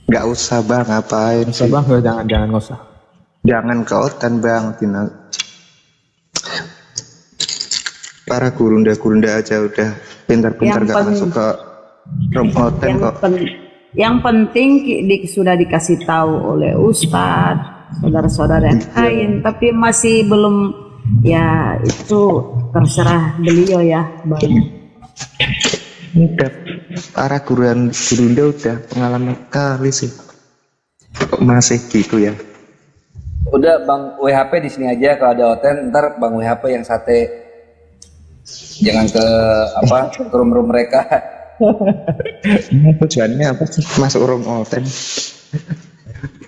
Nggak usah bang, ngapain Nggak usah sih? bang, jangan nggak usah. Jangan ke Oten bang, Tina. Para gurunda-gurunda aja udah pintar-pintar Yang gak masuk ke room Oten yang, kok. yang penting sudah dikasih tahu oleh Ustadz, saudara-saudara yang lain, tapi masih belum, ya itu terserah beliau ya bang. Udah para gurunda udah pengalaman kali sih. Kok masih gitu ya? Udah Bang WHP di sini aja, kalau ada Oten ntar Bang WHP yang sate. Jangan ke ke room mereka. Tujuannya apa sih masuk room Oten?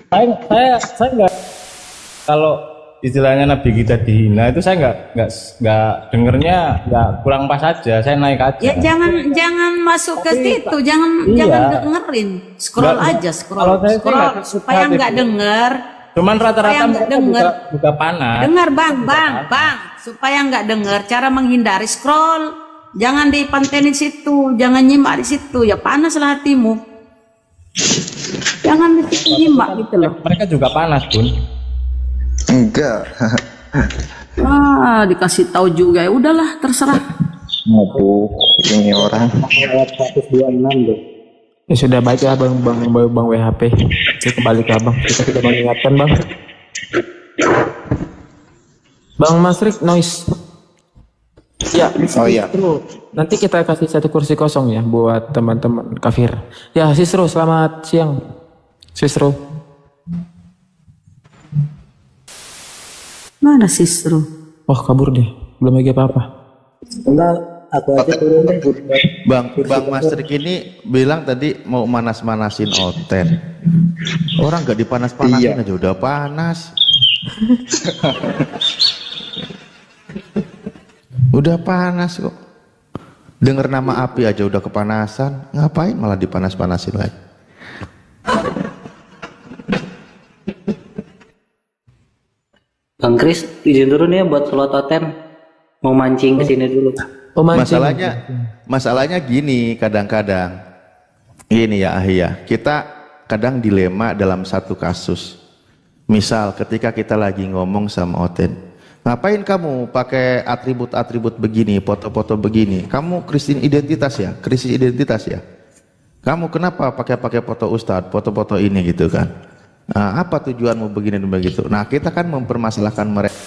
Saya nggak, kalau istilahnya Nabi kita dihina itu saya nggak dengernya, nggak kurang pas aja. Saya naik aja. Ya jangan masuk ke situ, jangan dengerin, scroll aja, scroll supaya nggak denger. Cuman rata-rata nggak denger, buka panas. dengar bang, supaya nggak denger. Cara menghindari scroll, jangan dipantenin situ, jangan nyimak di situ, ya panas lah hatimu. Jangan di situ nyimak gitu loh. Mereka juga panas Bun. Enggak. Dikasih tahu juga, ya udahlah terserah. Aduh, ini orang. 126 loh. Ya sudah baik ya bang WHP. Saya kembali ke abang. Kita sudah mengingatkan bang. Bang Masrik noise. Ya. Oh iya. Nanti kita kasih satu kursi kosong ya buat teman-teman kafir. Ya Sisro, selamat siang. Sisro. Mana Sisru? Wah kabur deh. Belum lagi apa-apa. Enggak, aku aja turun deh. Bang Masrik ini bilang tadi mau manas-manasin Oten. Orang nggak dipanas-panasin aja udah panas. Udah panas kok. Dengar nama api aja udah kepanasan. Ngapain malah dipanas-panasin lagi? Bang Kris, izin turun ya buat sholat Oten. Mau mancing ke sini dulu. Oh, mancing. Masalahnya gini, kadang-kadang gini ya Ahia, kita kadang dilema dalam satu kasus. Misal ketika kita lagi ngomong sama Oten, ngapain kamu pakai atribut-atribut begini, foto-foto begini? Kamu Kristen identitas ya? Kamu kenapa pakai foto Ustadz, foto-foto ini gitu kan? Nah, apa tujuanmu begini dan begitu? Nah, kita kan mempermasalahkan mereka.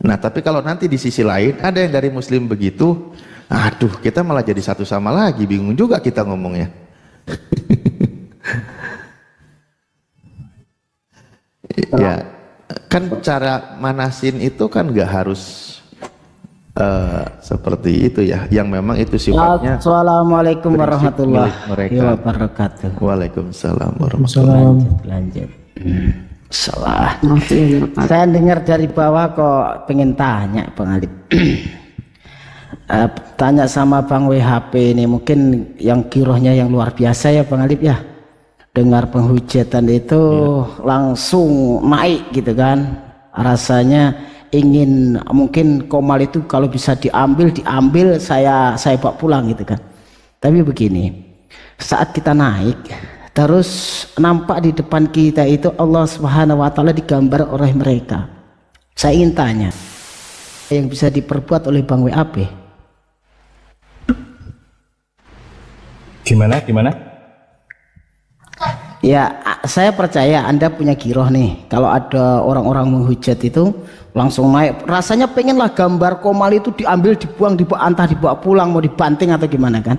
Nah, tapi kalau nanti di sisi lain ada yang dari Muslim begitu, aduh, kita malah jadi satu sama lagi, bingung juga kita ngomongnya. Ya, kan cara manasin itu kan nggak harus seperti itu ya, yang memang itu sifatnya. Assalamualaikum warahmatullahi wabarakatuh. Waalaikumsalam warahmatullahi wabarakatuh. Lanjut. Salah. Saya dengar dari bawah kok pengen tanya Bang Alip. Tanya sama Bang WHP ini, mungkin yang kirohnya yang luar biasa ya Bang Alip ya. Dengar penghujatan itu langsung naik gitu kan. Rasanya ingin, mungkin komal itu kalau bisa diambil saya bawa pulang gitu kan. Tapi begini, saat kita naik terus nampak di depan kita itu Allah Subhanahu wa taala digambar oleh mereka. Saya ingin tanya, yang bisa diperbuat oleh Bang WAP? Gimana? Ya, saya percaya Anda punya giroh nih. Kalau ada orang-orang menghujat itu langsung naik, rasanya pengenlah gambar komal itu diambil, dibuang, entah dibawa pulang, mau dibanting atau gimana kan.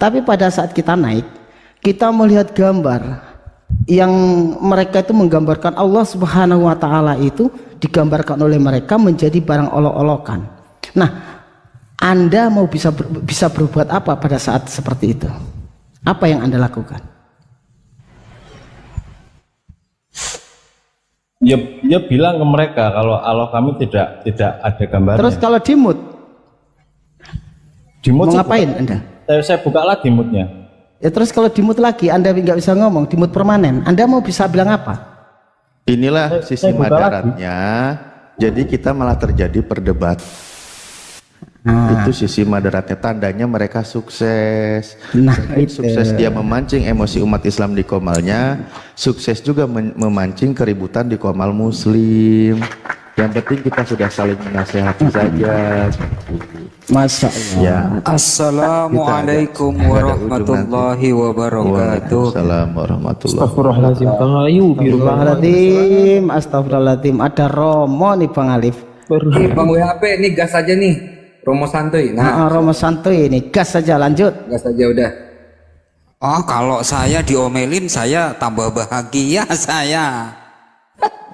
Tapi pada saat kita naik, kita melihat gambar yang mereka itu menggambarkan Allah Subhanahu wa taala itu digambarkan oleh mereka menjadi barang olok-olokan. Nah, Anda mau bisa berbuat apa pada saat seperti itu? Apa yang Anda lakukan? Ya bilang ke mereka kalau Allah kami tidak ada gambarnya. Terus kalau dimut mau ngapain Anda? Saya buka lagi moodnya. Ya terus kalau dimut lagi Anda nggak bisa ngomong, dimut permanen, Anda mau bisa bilang apa? Inilah sisi madaratnya. Jadi kita malah terjadi perdebatan. Itu sisi moderatnya, tandanya mereka sukses. Nah, Selain itu. sukses dia memancing emosi umat Islam di Komalnya, sukses juga memancing keributan di Komal Muslim. Yang penting kita sudah saling menasehati saja. Masya Allah. Ya. Assalamualaikum Kita ada- warahmatullahi wabarakatuh. Waalaikumsalam warahmatullahi Astagfirullahaladzim. Bang Ayu, biru banget. Astagfirullahaladzim, astagfirullahaladzim. Ada Romo nih Bang Alif. Nih, Bang WHP nih gas aja nih. Romo Santuy. Nah, Romo santuy ini, gas saja lanjut. gas aja udah. Oh, kalau saya diomelin saya tambah bahagia saya.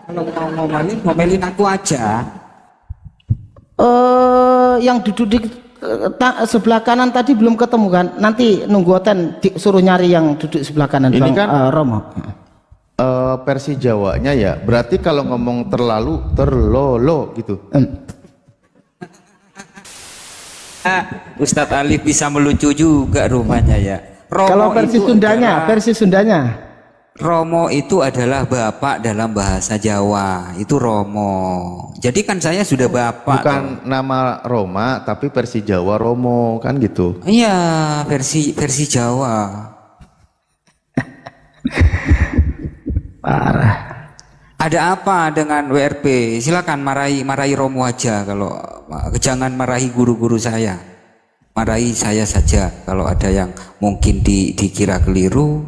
Kalau mau ngomelin aku aja. Yang duduk di sebelah kanan tadi belum ketemu kan? Nanti nunggu Oten suruh nyari yang duduk sebelah kanan. Ini Bang kan Romo. versi Jawanya ya. Berarti kalau ngomong terlalu terlolo gitu. Ustadz Alif bisa melucu juga rumahnya ya. Romo Kalau versi itu Sundanya, adalah- versi Sundanya. Romo itu adalah bapak dalam bahasa Jawa. Itu Romo. Jadi kan saya sudah bapak. Bukan nama Roma, tapi versi Jawa Romo kan gitu. Iya, versi Jawa. Parah. Ada apa dengan WRP? Silakan marahi Romo aja, kalau jangan marahi guru-guru saya. Marahi saya saja kalau ada yang mungkin dikira keliru.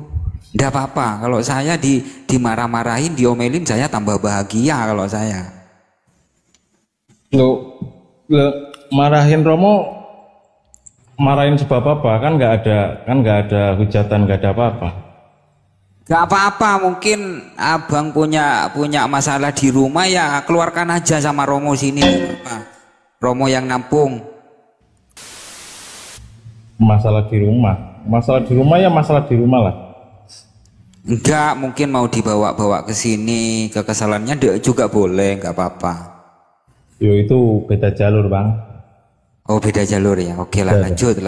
Tidak apa-apa. Kalau saya dimarah-marahin, diomelin, saya tambah bahagia kalau saya. Lo marahin Romo, marahin sebab apa? Kan nggak ada hujatan, nggak ada apa-apa. Gak apa-apa, mungkin abang punya masalah di rumah, ya keluarkan aja sama Romo sini. Gak apa. Romo yang nampung. Masalah di rumah ya masalah di rumah lah. Enggak, mungkin mau dibawa-bawa ke sini, kekesalannya juga boleh, nggak apa-apa. Yo itu beda jalur bang. Oh, beda jalur ya. Oke lah, lanjut.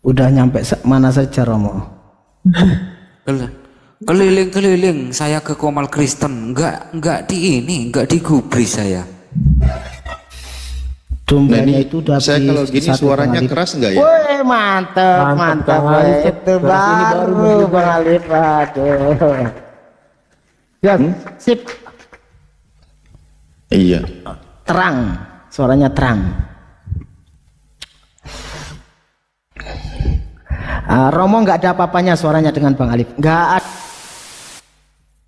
Udah nyampe mana saja Romo? Keliling-keliling saya ke Komal Kristen, enggak digubris saya. Dombanya itu udah Saya kalau gini suaranya keras enggak ya? Woi, mantap. Bang Alif. Itu Versi ini baru Bang Alif. Aduh. Ya, sip. Iya. Terang, suaranya terang. Romo nggak ada apa-apanya suaranya dengan Bang Alif, nggak ada,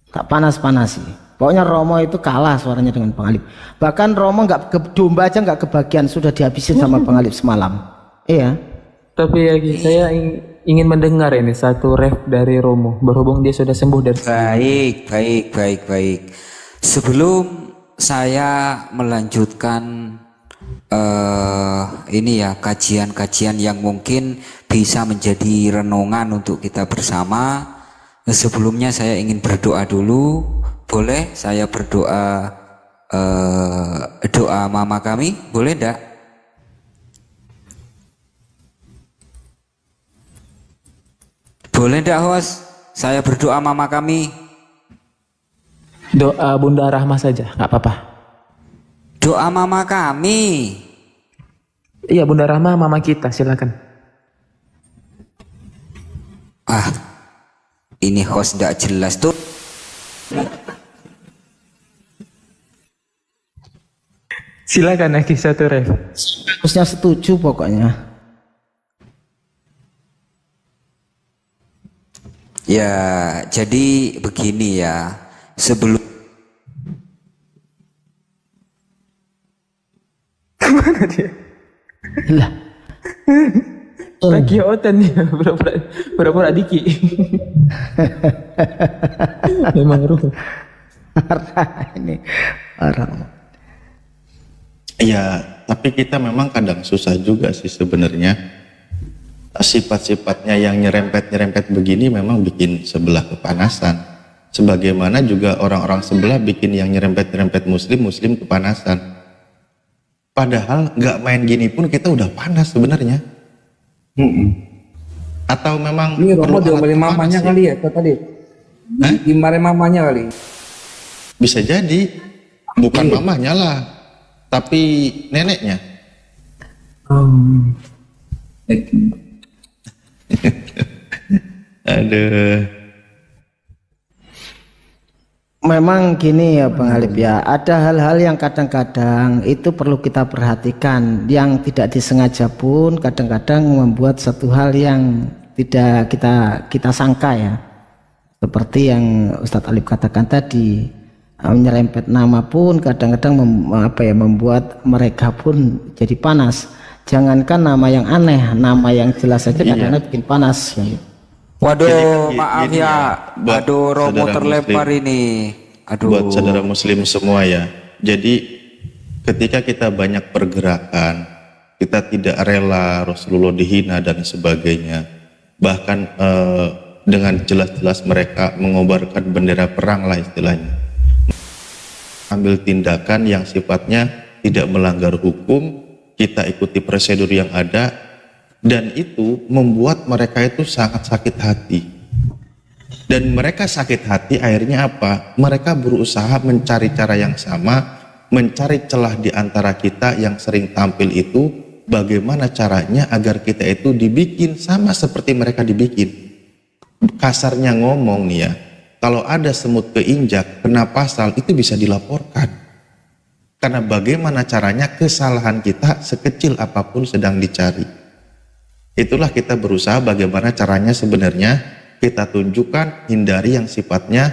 tak panas-panasi. Pokoknya Romo itu kalah suaranya dengan Bang Alif. Bahkan Romo domba aja nggak kebagian, sudah dihabisin sama Bang Alif semalam. Iya. Tapi ya, saya ingin mendengar ini satu ref dari Romo, berhubung dia sudah sembuh dari. Baik. Sebelum saya melanjutkan ini ya, kajian-kajian yang mungkin bisa menjadi renungan untuk kita bersama, sebelumnya saya ingin berdoa dulu. Boleh saya berdoa doa mama kami? Boleh enggak? Boleh enggak, host? Saya berdoa mama kami. Doa Bunda Rahma saja, nggak apa-apa. Doa mama kami. Iya, Bunda Rahma mama kita, silakan. Ini host enggak jelas tuh. Silakan lagi satu ref. Harusnya setuju pokoknya. Ya, jadi begini ya. Sebelum Mana dia? Lah. Lagi Oten dia, pura-pura Diki. Memang ruh. Parah ini. Parah. Iya, tapi kita memang kadang susah juga sih sebenarnya. Sifat-sifatnya yang nyerempet-nyerempet begini memang bikin sebelah kepanasan. Sebagaimana juga orang-orang sebelah bikin yang nyerempet-nyerempet muslim kepanasan. Padahal nggak main gini pun kita udah panas sebenarnya. Atau memang Ini perlu Romo alat diomelin pemanas mamanya ya? kali ya tadi. Hah? Dimarahin mamanya kali. Bisa jadi bukan mamahnya lah, tapi neneknya. Aduh. Memang gini ya Bang Alip ya, ada hal-hal yang kadang-kadang itu perlu kita perhatikan, yang tidak disengaja pun kadang-kadang membuat satu hal yang tidak kita sangka ya. Seperti yang Ustadz Alip katakan tadi, menyerempet nama pun kadang-kadang membuat mereka pun jadi panas. Jangankan nama yang aneh, nama yang jelas saja kadang-kadang bikin panas ya. Waduh, Jadi kan maaf gini ya. buat Aduh, Romo saudara terlempar Muslim. ini. Aduh. Buat saudara muslim semua ya. Jadi ketika kita banyak pergerakan, kita tidak rela Rasulullah dihina dan sebagainya. Bahkan dengan jelas-jelas mereka mengobarkan bendera perang lah istilahnya. Ambil tindakan yang sifatnya tidak melanggar hukum, kita ikuti prosedur yang ada, dan itu membuat mereka itu sangat sakit hati. Dan mereka sakit hati akhirnya apa? Mereka berusaha mencari cara yang sama, mencari celah di antara kita yang sering tampil itu, bagaimana caranya agar kita itu dibikin sama seperti mereka dibikin. Kasarnya ngomong nih ya, kalau ada semut keinjak, kena pasal itu bisa dilaporkan. Karena bagaimana caranya kesalahan kita sekecil apapun sedang dicari. Itulah kita berusaha bagaimana caranya sebenarnya kita tunjukkan, hindari yang sifatnya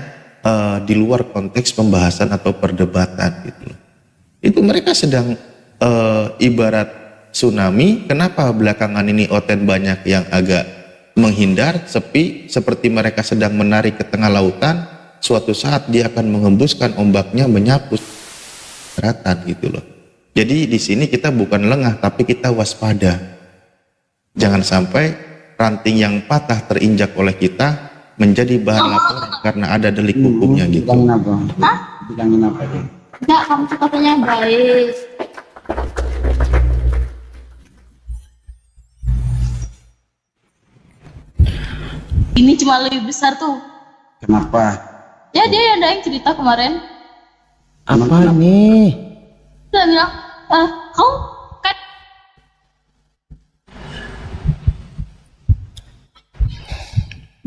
di luar konteks pembahasan atau perdebatan gitu. Itu mereka sedang ibarat tsunami. Kenapa belakangan ini Oten banyak yang agak menghindar, sepi, seperti mereka sedang menarik ke tengah lautan. Suatu saat dia akan mengembuskan ombaknya, menyapu daratan gitu loh. Jadi di sini kita bukan lengah, tapi kita waspada. Jangan sampai ranting yang patah terinjak oleh kita menjadi bahan laporan karena ada delik hukumnya gitu. Bilangin apa? Bilangin apa dia? Enggak, kamu tuh katanya baik. Ini cuma lebih besar tuh. Kenapa? Ya dia ada yang cerita kemarin. Apa ini? Dia bilang, kamu kan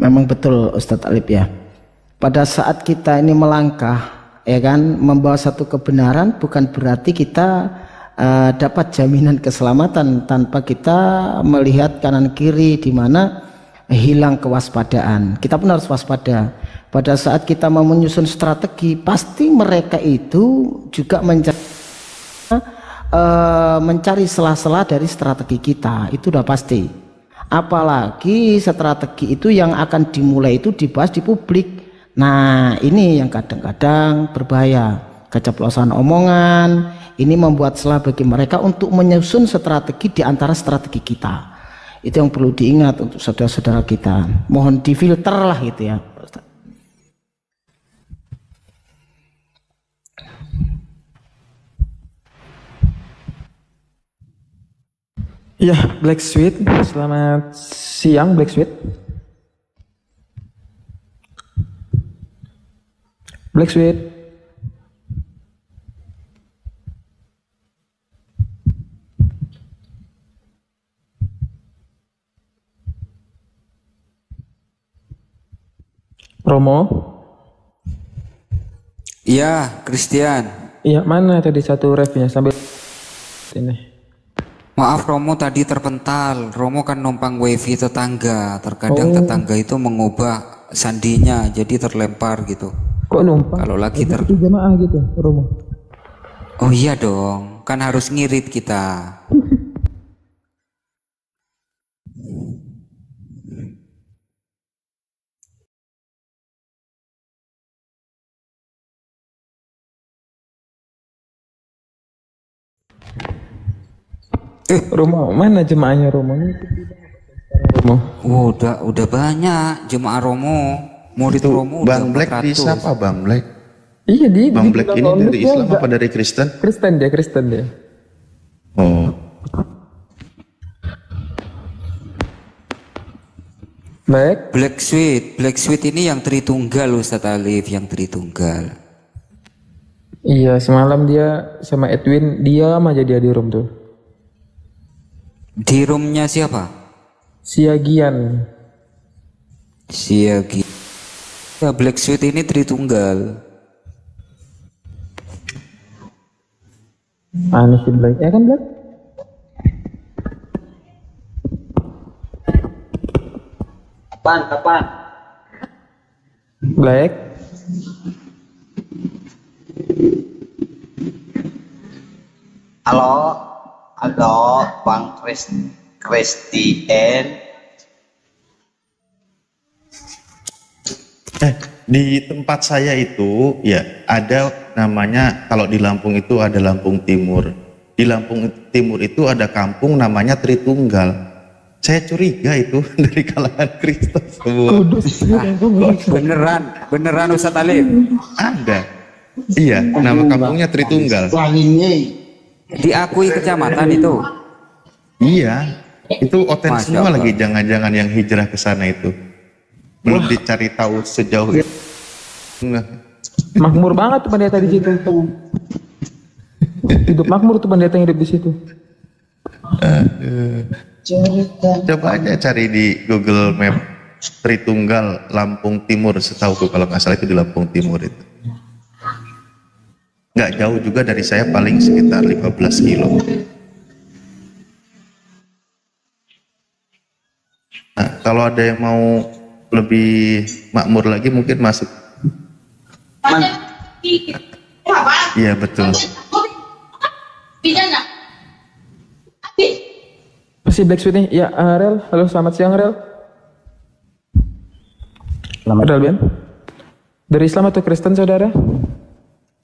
Memang betul Ustadz Alip ya. Pada saat kita ini melangkah, ya kan, membawa satu kebenaran, bukan berarti kita dapat jaminan keselamatan tanpa kita melihat kanan kiri di mana hilang kewaspadaan. Kita pun harus waspada. Pada saat kita mau menyusun strategi, pasti mereka itu juga mencari sela-sela dari strategi kita. Itu udah pasti. Apalagi strategi itu yang akan dimulai itu dibahas di publik. Nah ini yang kadang-kadang berbahaya, keceplosan omongan ini membuat celah bagi mereka untuk menyusun strategi di antara strategi kita. Itu yang perlu diingat untuk saudara-saudara kita. Mohon difilter lah gitu ya. Ya, Black Sweet. Selamat siang, Black Sweet. Black Sweet. Romo. Iya, Christian. Iya, mana tadi satu refnya sambil ini. Maaf Romo tadi terpental. Romo kan numpang wifi tetangga. Terkadang tetangga itu mengubah sandinya jadi terlempar gitu. Kok numpang? Kalau lagi itu jamaah gitu, Romo. Oh iya dong, kan harus ngirit kita. Romo, mana jemaahnya Romo? Romo. Oh, udah banyak jemaah Romo. Murid Romo Bang udah Black 400. di siapa Bang Black? Iya Bang Black ini dari Islam apa dari Kristen? Kristen dia. Oh. Baik. Black Sweet ini yang Tritunggal Ustadz Alif, yang Tritunggal. Iya, semalam dia sama Edwin diam aja dia di room tuh. Di roomnya siapa? Siagian. Siagi. Ya, Black Sweet ini Tritunggal. Aneh sih Black, ya kan Black? Kapan? Black. Halo, Bang Christian. Di tempat saya itu ya ada namanya, kalau di Lampung itu ada Lampung Timur. Di Lampung Timur itu ada kampung namanya Tritunggal. Saya curiga itu dari kalangan Kristen semua. Beneran Ustadz Alif. Ada. Iya, nama kampungnya Tritunggal. Diakui kecamatan itu. Iya, itu Oten Masya semua Allah. lagi, jangan-jangan yang hijrah ke sana itu. Belum dicari tahu sejauh itu. Makmur banget tuh pendeta di situ. Hidup makmur tuh pendeta yang hidup di situ. Coba aja cari di Google Map Tritunggal Lampung Timur, setahuku kalau nggak salah itu di Lampung Timur itu. Nggak jauh juga dari saya, paling sekitar 15 kilo. Nah, kalau ada yang mau lebih makmur lagi mungkin masuk. Iya betul. Masih Black Sweet nih. Ya, Rel. Halo, selamat siang Rel. Rel Bian. Dari Islam atau Kristen saudara?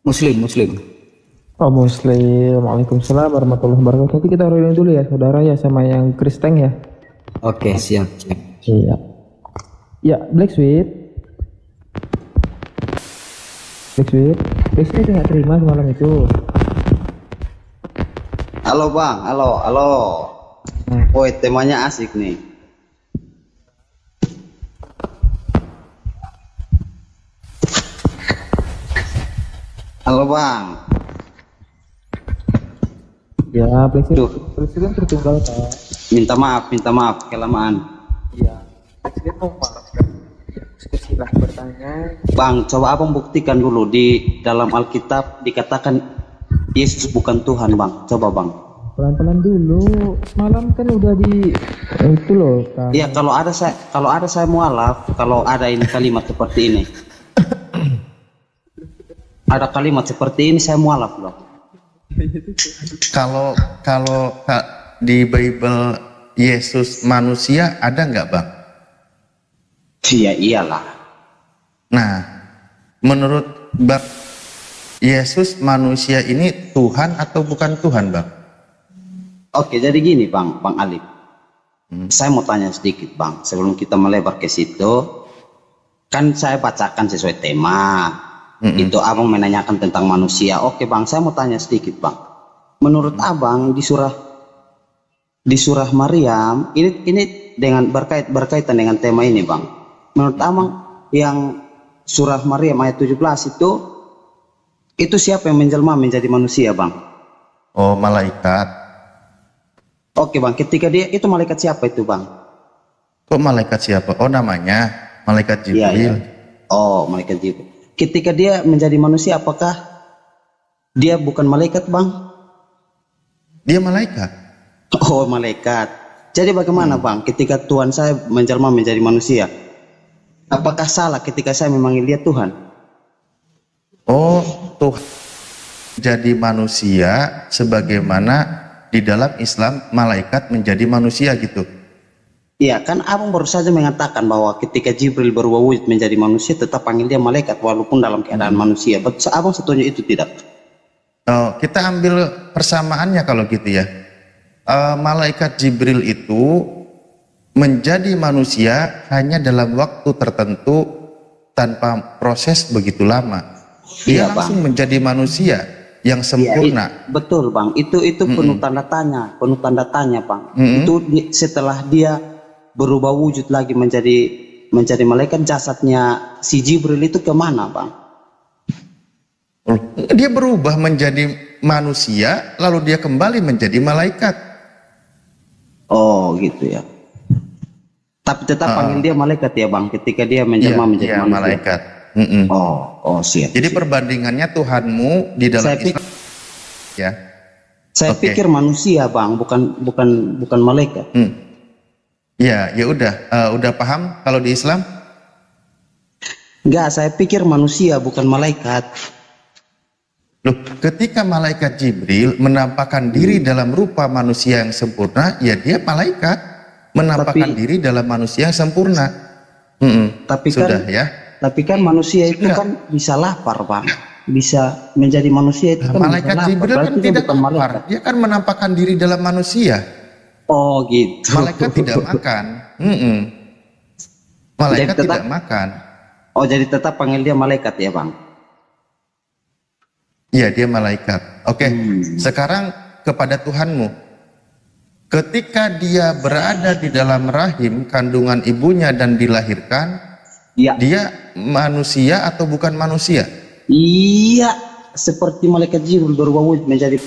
Muslim. Oh Muslim. Waalaikumsalam warahmatullahi wabarakatuh. Nanti kita rolling dulu ya saudara ya sama yang Kristen ya. Oke, siap. Iya. Ya, Black Sweet nggak terima semalam itu. Halo Bang, halo. Woi, temanya asik nih. Halo Bang. Ya, Black Sweet kan tertunggal Pak. Minta maaf kelamaan. Iya. Black Sweet mau marah kan? Silah bertanya. Bang, coba abang buktikan dulu di dalam Alkitab dikatakan Yesus bukan Tuhan, Bang. Coba Bang. Pelan-pelan dulu. Semalam kan udah di itu loh kan. Iya, kalau ada saya mualaf, kalau ada ini kalimat seperti ini. Ada kalimat seperti ini saya mualaf loh. Kalau di Bible Yesus manusia ada nggak Bang? Iya, iyalah. Nah, menurut Bang, Yesus manusia ini Tuhan atau bukan Tuhan Bang? Oke, jadi gini Bang Alif. Saya mau tanya sedikit Bang, sebelum kita melebar ke situ. Kan saya bacakan sesuai tema. Itu abang menanyakan tentang manusia. Oke Bang, saya mau tanya sedikit Bang. Menurut abang di surah Maryam ini dengan berkaitan dengan tema ini Bang. Menurut abang yang surah Maryam ayat 17 itu siapa yang menjelma menjadi manusia Bang? Oh, malaikat. Oke Bang, ketika dia itu malaikat siapa itu Bang? Kok malaikat siapa? Oh, namanya malaikat Jibril. Iya. Oh, malaikat Jibril. Ketika dia menjadi manusia, apakah dia bukan malaikat Bang? Dia malaikat. Oh, malaikat. Jadi bagaimana Bang ketika Tuhan saya menjelma menjadi manusia? Apakah salah ketika saya memanggil dia Tuhan? Oh, Tuhan jadi manusia sebagaimana di dalam Islam malaikat menjadi manusia gitu. Iya, kan abang baru saja mengatakan bahwa ketika Jibril berwujud menjadi manusia tetap panggil dia malaikat walaupun dalam keadaan manusia. Abang setuju itu tidak? Oh, kita ambil persamaannya kalau gitu ya. Malaikat Jibril itu menjadi manusia hanya dalam waktu tertentu tanpa proses begitu lama. Dia langsung menjadi manusia yang sempurna. Betul Bang, itu penuh tanda tanya Bang. Itu setelah dia berubah wujud lagi menjadi malaikat, jasadnya si Jibril itu kemana, Bang? Dia berubah menjadi manusia, lalu dia kembali menjadi malaikat. Oh gitu ya. Tapi tetap panggil dia malaikat ya, Bang, ketika dia menjelma menjadi manusia. Malaikat. Oh siap. Jadi perbandingannya Tuhanmu di dalam Islam ya. Saya pikir manusia, Bang, bukan malaikat. Ya udah paham kalau di Islam? Enggak, saya pikir manusia bukan malaikat. Loh, ketika malaikat Jibril menampakkan diri dalam rupa manusia yang sempurna, ya dia malaikat menampakkan diri dalam manusia yang sempurna. Tapi sudah kan, ya. Tapi kan manusia itu kan bisa lapar, Bang. Bisa menjadi manusia itu kan malaikat bisa Jibril kan tidak lapar. Dia kan menampakkan diri dalam manusia. Oh gitu. Malaikat tidak makan. Malaikat tidak makan. Oh jadi tetap panggil dia malaikat ya, Bang? Iya, dia malaikat. Oke, sekarang kepada Tuhanmu. Ketika dia berada di dalam rahim kandungan ibunya dan dilahirkan, dia manusia atau bukan manusia? Iya, seperti malaikat Jibril berubah wujud menjadi.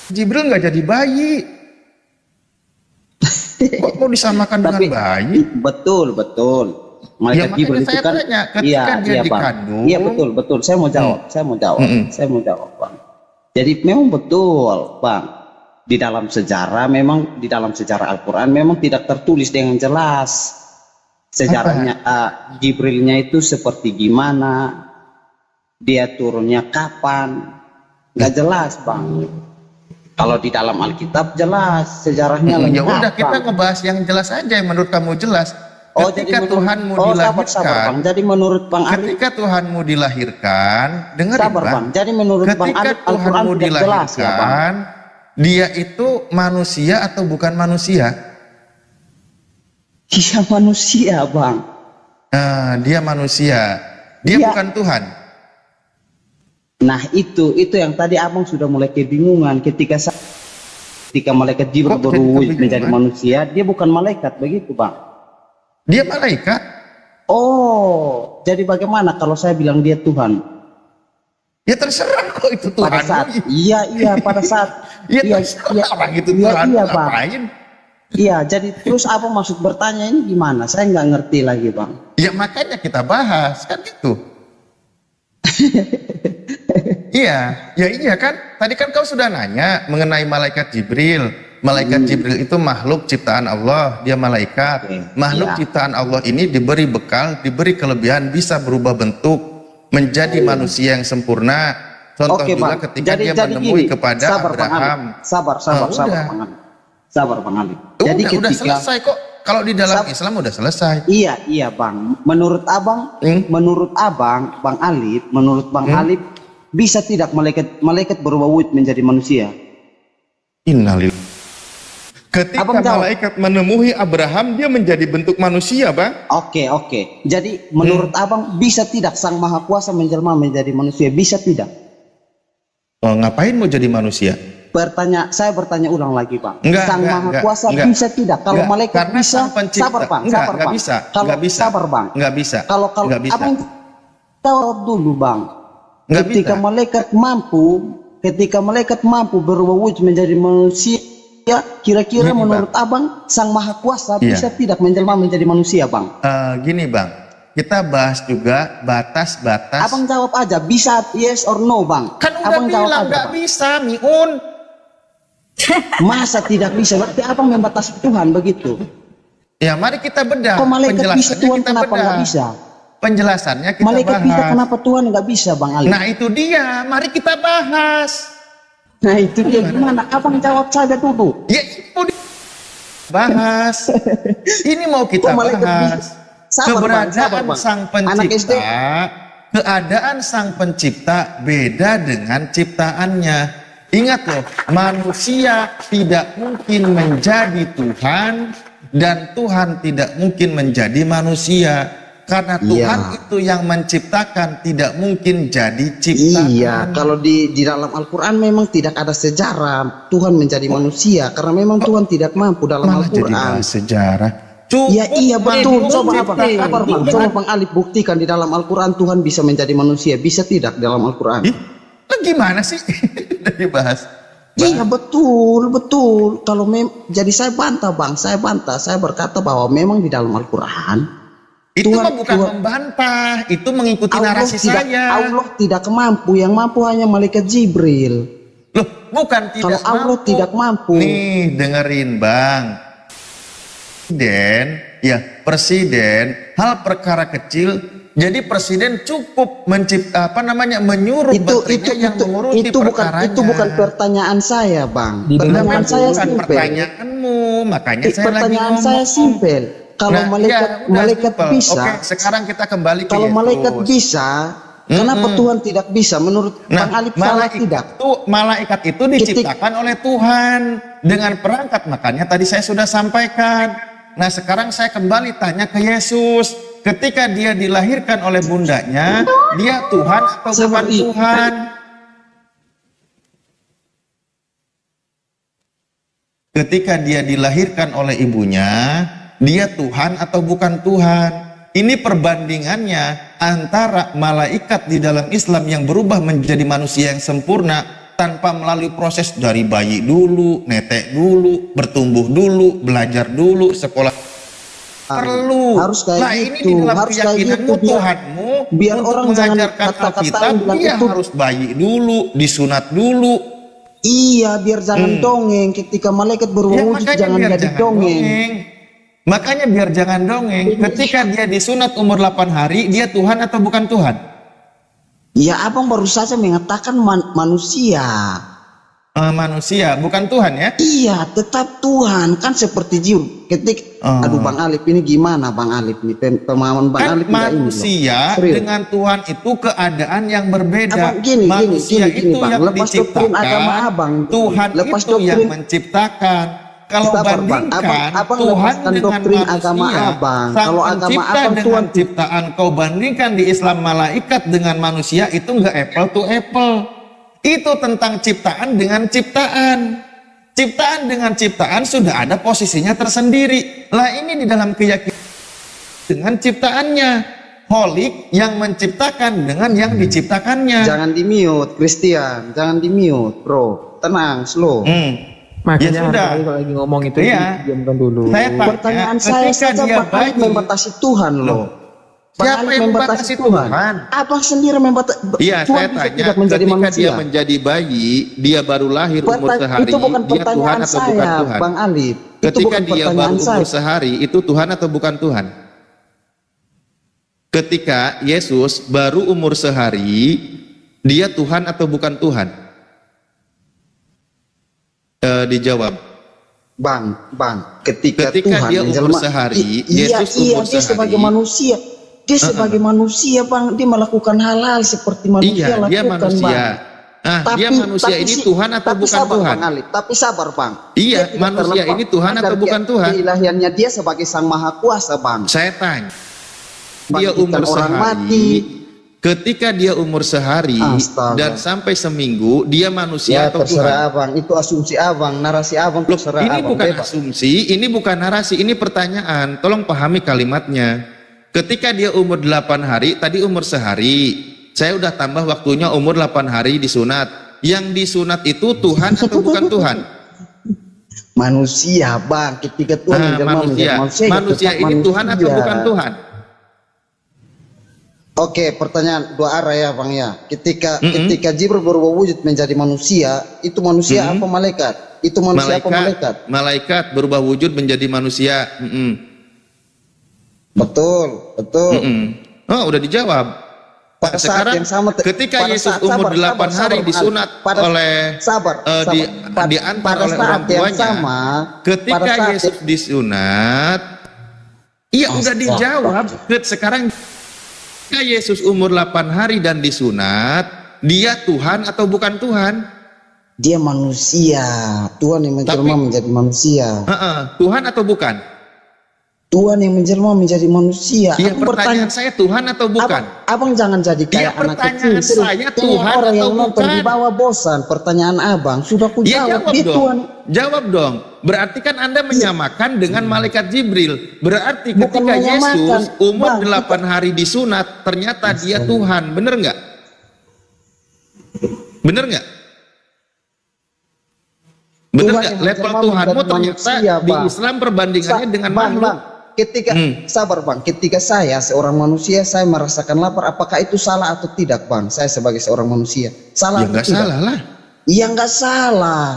Jibril nggak jadi bayi. Kok mau disamakan dengan bayi? Betul. Malaikat Jibril itu kan dia dikandung. Iya betul. Saya mau jawab. Saya mau jawab, Bang. Jadi memang betul, Bang. Di dalam sejarah Al-Quran memang tidak tertulis dengan jelas sejarahnya Jibrilnya itu seperti gimana, dia turunnya kapan, nggak jelas, Bang. Kalau di dalam Alkitab jelas sejarahnya. Ya udah, kita ngebahas yang jelas aja, yang menurut kamu jelas. Ketika Tuhanmu dilahirkan, sabar, Bang. Jadi menurut Bang Ali, ketika Tuhanmu dilahirkan, dengerin, Bang. Jadi menurut Bang Ali, Tuhanmu dilahirkan, dia itu manusia atau bukan manusia? Dia manusia, Bang. Dia manusia. Dia bukan Tuhan. Nah itu yang tadi Abang sudah mulai kebingungan ketika malaikat Jibril berwujud menjadi manusia, dia bukan malaikat, begitu, Bang? Dia malaikat. Oh, jadi bagaimana kalau saya bilang dia Tuhan? Ya terserah kok itu Tuhan. Pada saat, pada saat. Iya, orang itu Tuhan. Iya, Bang. Iya, jadi terus apa maksud bertanya ini gimana? Saya nggak ngerti lagi, Bang. Ya makanya kita bahas kan gitu. Iya kan. Tadi kan kau sudah nanya mengenai malaikat Jibril. Malaikat Jibril itu makhluk ciptaan Allah, dia malaikat. Makhluk ciptaan Allah ini diberi bekal, diberi kelebihan, bisa berubah bentuk menjadi manusia yang sempurna. Contoh juga ketika dia menemui kepada Abraham. Sabar, Bang Ali. Jadi udah selesai kok. Kalau di dalam Islam udah selesai. Iya, Bang. Menurut Bang Alif, Alif, bisa tidak malaikat berubah wujud menjadi manusia? Innalillah. Ketika malaikat menemui Abraham, dia menjadi bentuk manusia, Bang. Oke. Jadi menurut Abang, bisa tidak Sang Maha Kuasa menjelma menjadi manusia? Bisa tidak? Oh, ngapain mau jadi manusia? Saya bertanya ulang lagi, Bang. Sang Maha Kuasa bisa tidak? Kalau malaikat bisa, sabar, Bang. Nggak bisa. Sabar, Bang. Nggak bisa. Kalau Abang jawab dulu, Bang. Ketika malaikat mampu berubah wujud menjadi manusia, kira-kira menurut Abang Sang Maha Kuasa bisa tidak menjelma menjadi manusia, Bang? Gini, Bang, kita bahas juga batas-batas. Abang jawab aja, bisa yes or no, Bang? Kan udah Abang bilang nggak bisa, Miun. Masa tidak bisa? Berarti Abang membatasi Tuhan begitu? Ya, mari kita bedah. Kok malaikat bisa, Tuhan kenapa nggak bisa? Penjelasannya kita malaikat bahas. Bisa, kenapa Tuhan nggak bisa, Bang Ali? Nah itu dia, mari kita bahas. Nah itu dia, gimana? Abang jawab saja dulu. Ya itu bahas. Ini mau kita bahas. Keberadaan Sang Pencipta, keadaan Sang Pencipta beda dengan ciptaannya. Ingat loh, manusia tidak mungkin menjadi Tuhan dan Tuhan tidak mungkin menjadi manusia. Karena Tuhan itu yang menciptakan, tidak mungkin jadi ciptaan. Iya, kalau di dalam Al-Quran memang tidak ada sejarah Tuhan menjadi manusia, karena memang Tuhan tidak mampu dalam Al-Quran. Sejarah. Cukup Ya iya betul. Coba menciptakan apa Bang? Coba Bang Alif buktikan di dalam Al-Quran Tuhan bisa menjadi manusia. Bisa tidak dalam Al-Quran? Gimana sih? Udah dibahas. Iya betul. Kalau jadi saya bantah Bang, saya berkata bahwa memang di dalam Al-Quran Itu mah bukan membantah, itu mengikuti narasi saya. Allah tidak mampu, yang mampu hanya malaikat Jibril. Loh, bukan tidak Kalau Allah mampu. tidak mampu. Nih, dengerin Bang. Presiden, hal perkara kecil. Jadi presiden cukup menyuruh menterinya yang mengurusi perkaranya. Itu bukan pertanyaan saya, Bang. Pertanyaan saya simpel. Pertanyaanmu, makanya saya lagi Pertanyaan ngomong. saya simpel. Kalau malaikat bisa. Oke, sekarang kita kembali ke Kalau Yesus. malaikat bisa, kenapa Tuhan tidak bisa? Menurut Bang Alif salah tidak? Malaikat itu diciptakan oleh Tuhan dengan perangkat, makanya tadi saya sudah sampaikan. Nah, sekarang saya kembali tanya ke Yesus. Ketika dia dilahirkan oleh bundanya, dia Tuhan atau bukan Tuhan? Ketika dia dilahirkan oleh ibunya, dia Tuhan atau bukan Tuhan? Ini perbandingannya antara malaikat di dalam Islam yang berubah menjadi manusia yang sempurna tanpa melalui proses dari bayi dulu, netek dulu, bertumbuh dulu, belajar dulu, sekolah perlu. Harus kayak nah, gitu. ini di dalam Harus kayak keyakinanmu gitu, Tuhanmu biar untuk orang jangan mengajarkan kata-katain Alkitab, bilang dia itu. harus bayi dulu, disunat dulu. Iya, biar jangan dongeng. Ketika malaikat berwujud makanya jangan biar jadi jangan dongeng. Makanya biar jangan dongeng. Ketika dia disunat umur 8 hari, dia Tuhan atau bukan Tuhan? Ya, abang baru saja mengatakan manusia. Manusia, bukan Tuhan ya? Iya, tetap Tuhan. Kan seperti jiwa. Aduh Bang Alif, ini gimana Bang Alif? Ini pemahaman Bang Kan Alif manusia dengan Tuhan itu keadaan yang berbeda. Gini, manusia gini, itu Bang. yang Lepas doktrin agama diciptakan, abang. Tuhan Lepas itu yang menciptakan. Kalau Sabar, Bang. bandingkan Abang Tuhan lepaskan dengan doktrin manusia, agama abang. sang Kalau agama pencipta abang dengan Tuhan ciptaan, kau bandingkan di Islam malaikat dengan manusia, itu enggak apple to apple. Itu tentang ciptaan dengan ciptaan. Ciptaan dengan ciptaan sudah ada posisinya tersendiri. Lah ini di dalam keyakinan dengan ciptaannya. Holik yang menciptakan dengan yang diciptakannya. Jangan di-mute, Christian. Jangan di-mute, bro. Tenang, slow. Makanya Ya sudah. kalau lagi ngomong itu Iya. diamkan dulu. Saya tanya, Pertanyaan saya ketika saja dia Bang Alif bayi, membatasi Tuhan loh. siapa yang membatasi Tuhan? Abang sendiri membatasi. Iya, Tuhan saya bisa tanya, tidak menjadi ketika manusia. dia menjadi bayi, dia baru lahir umur sehari, Itu bukan dia Tuhan pertanyaan atau bukan saya, Tuhan? Bang Alif. Itu Ketika bukan dia pertanyaan baru umur saya. sehari, itu Tuhan atau bukan Tuhan? Ketika Yesus baru umur sehari, dia Tuhan atau bukan Tuhan? Dijawab. Bang, ketika Tuhan dia umur menjelma, sehari, iya, Yesus umur dia sehari. sebagai manusia. Dia sebagai manusia, Bang, dia melakukan hal-hal seperti manusia Iya, dia lakukan, manusia. Bang. Dia manusia ini Tuhan atau bukan sabar, Tuhan? Bang Alif, tapi sabar, Bang. Iya, Dia tidak manusia terlepas ini Tuhan atau agar bukan Tuhan? Keilahiannya dia sebagai Sang Maha Kuasa, Bang. Saya tanya, dia Bangkitkan umur orang sehari, mati. ketika dia umur sehari Astaga. dan sampai seminggu, dia manusia Ya, atau Tuhan? terserah Abang, itu asumsi Abang, narasi Abang, Loh, terserah ini Abang. bukan bebas. asumsi, ini bukan narasi, ini pertanyaan. Tolong pahami kalimatnya. Ketika dia umur 8 hari, tadi umur sehari. Saya udah tambah waktunya umur 8 hari disunat. Yang disunat itu Tuhan atau bukan Tuhan? Manusia, Bang, ketika Tuhan menjelma menjadi manusia, ya Manusia tetap ini Tuhan atau manusia. bukan Tuhan? Oke, pertanyaan dua arah ya, Bang ya. Ketika Jibril berubah wujud menjadi manusia, itu manusia apa malaikat? Itu manusia apa malaikat? Malaikat berubah wujud menjadi manusia. Betul. Oh, udah dijawab. Pada saat Sekarang yang sama, ketika pada Yesus saat- umur sabar, 8 sabar, hari Bang disunat Ali. oleh diantar pada oleh saat orang yang tuanya, sama, ketika pada saat Yesus disunat, iya udah Astaga. dijawab. Sekarang ketika Yesus umur 8 hari dan disunat, dia Tuhan atau bukan Tuhan? dia manusia, Tuhan yang menjelma menjadi manusia. Tuhan atau bukan? Tuhan yang menjelma menjadi manusia. Iya, Aku pertanyaan saya Tuhan atau bukan? Abang jangan jadi kayak anak kecil. Pertanyaan saya Ini Tuhan orang atau yang nonton bukan? di bawah bosan. Pertanyaan abang sudah ku Iya, jawab. jawab Dia dong. Tuhan. Jawab dong. Berarti kan Anda menyamakan dengan malaikat Jibril. Berarti Bukan ketika menyamakan, Yesus umur Bang. 8 hari disunat, ternyata dia Tuhan. Bener nggak? Bener nggak? Bener Tuhan nggak? yang Level menjelma Tuhanmu menjadi ternyata manusia, di Bang. Islam perbandingannya dengan Bang, makhluk. Bang, ketika sabar Bang, ketika saya seorang manusia saya merasakan lapar, apakah itu salah atau tidak Bang? Saya sebagai seorang manusia salah Ya atau nggak tidak? salah lah. Iya nggak salah.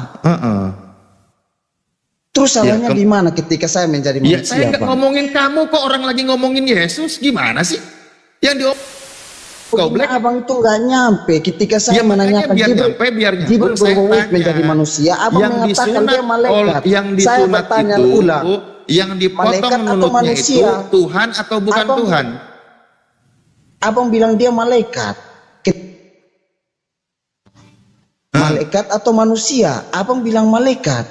Terus salahnya Ya, di mana ketika saya menjadi Ya manusia saya nggak Bang? ngomongin kamu kok, orang lagi ngomongin Yesus. Gimana sih? Yang di kau black. Abang itu nggak nyampe ketika saya Ya, makanya menanyakan biar Jibril, nyampe, biar nyambung, Jibril saya berwujud tanya. menjadi manusia, abang Yang mengatakan disunat dia malaikat. yang Saya disunat bertanya itu, ulang, yang dipotong malaikat atau menurutnya itu manusia? Tuhan atau bukan Abang- Tuhan? Abang bilang dia malaikat. Malaikat atau manusia? Abang bilang malaikat.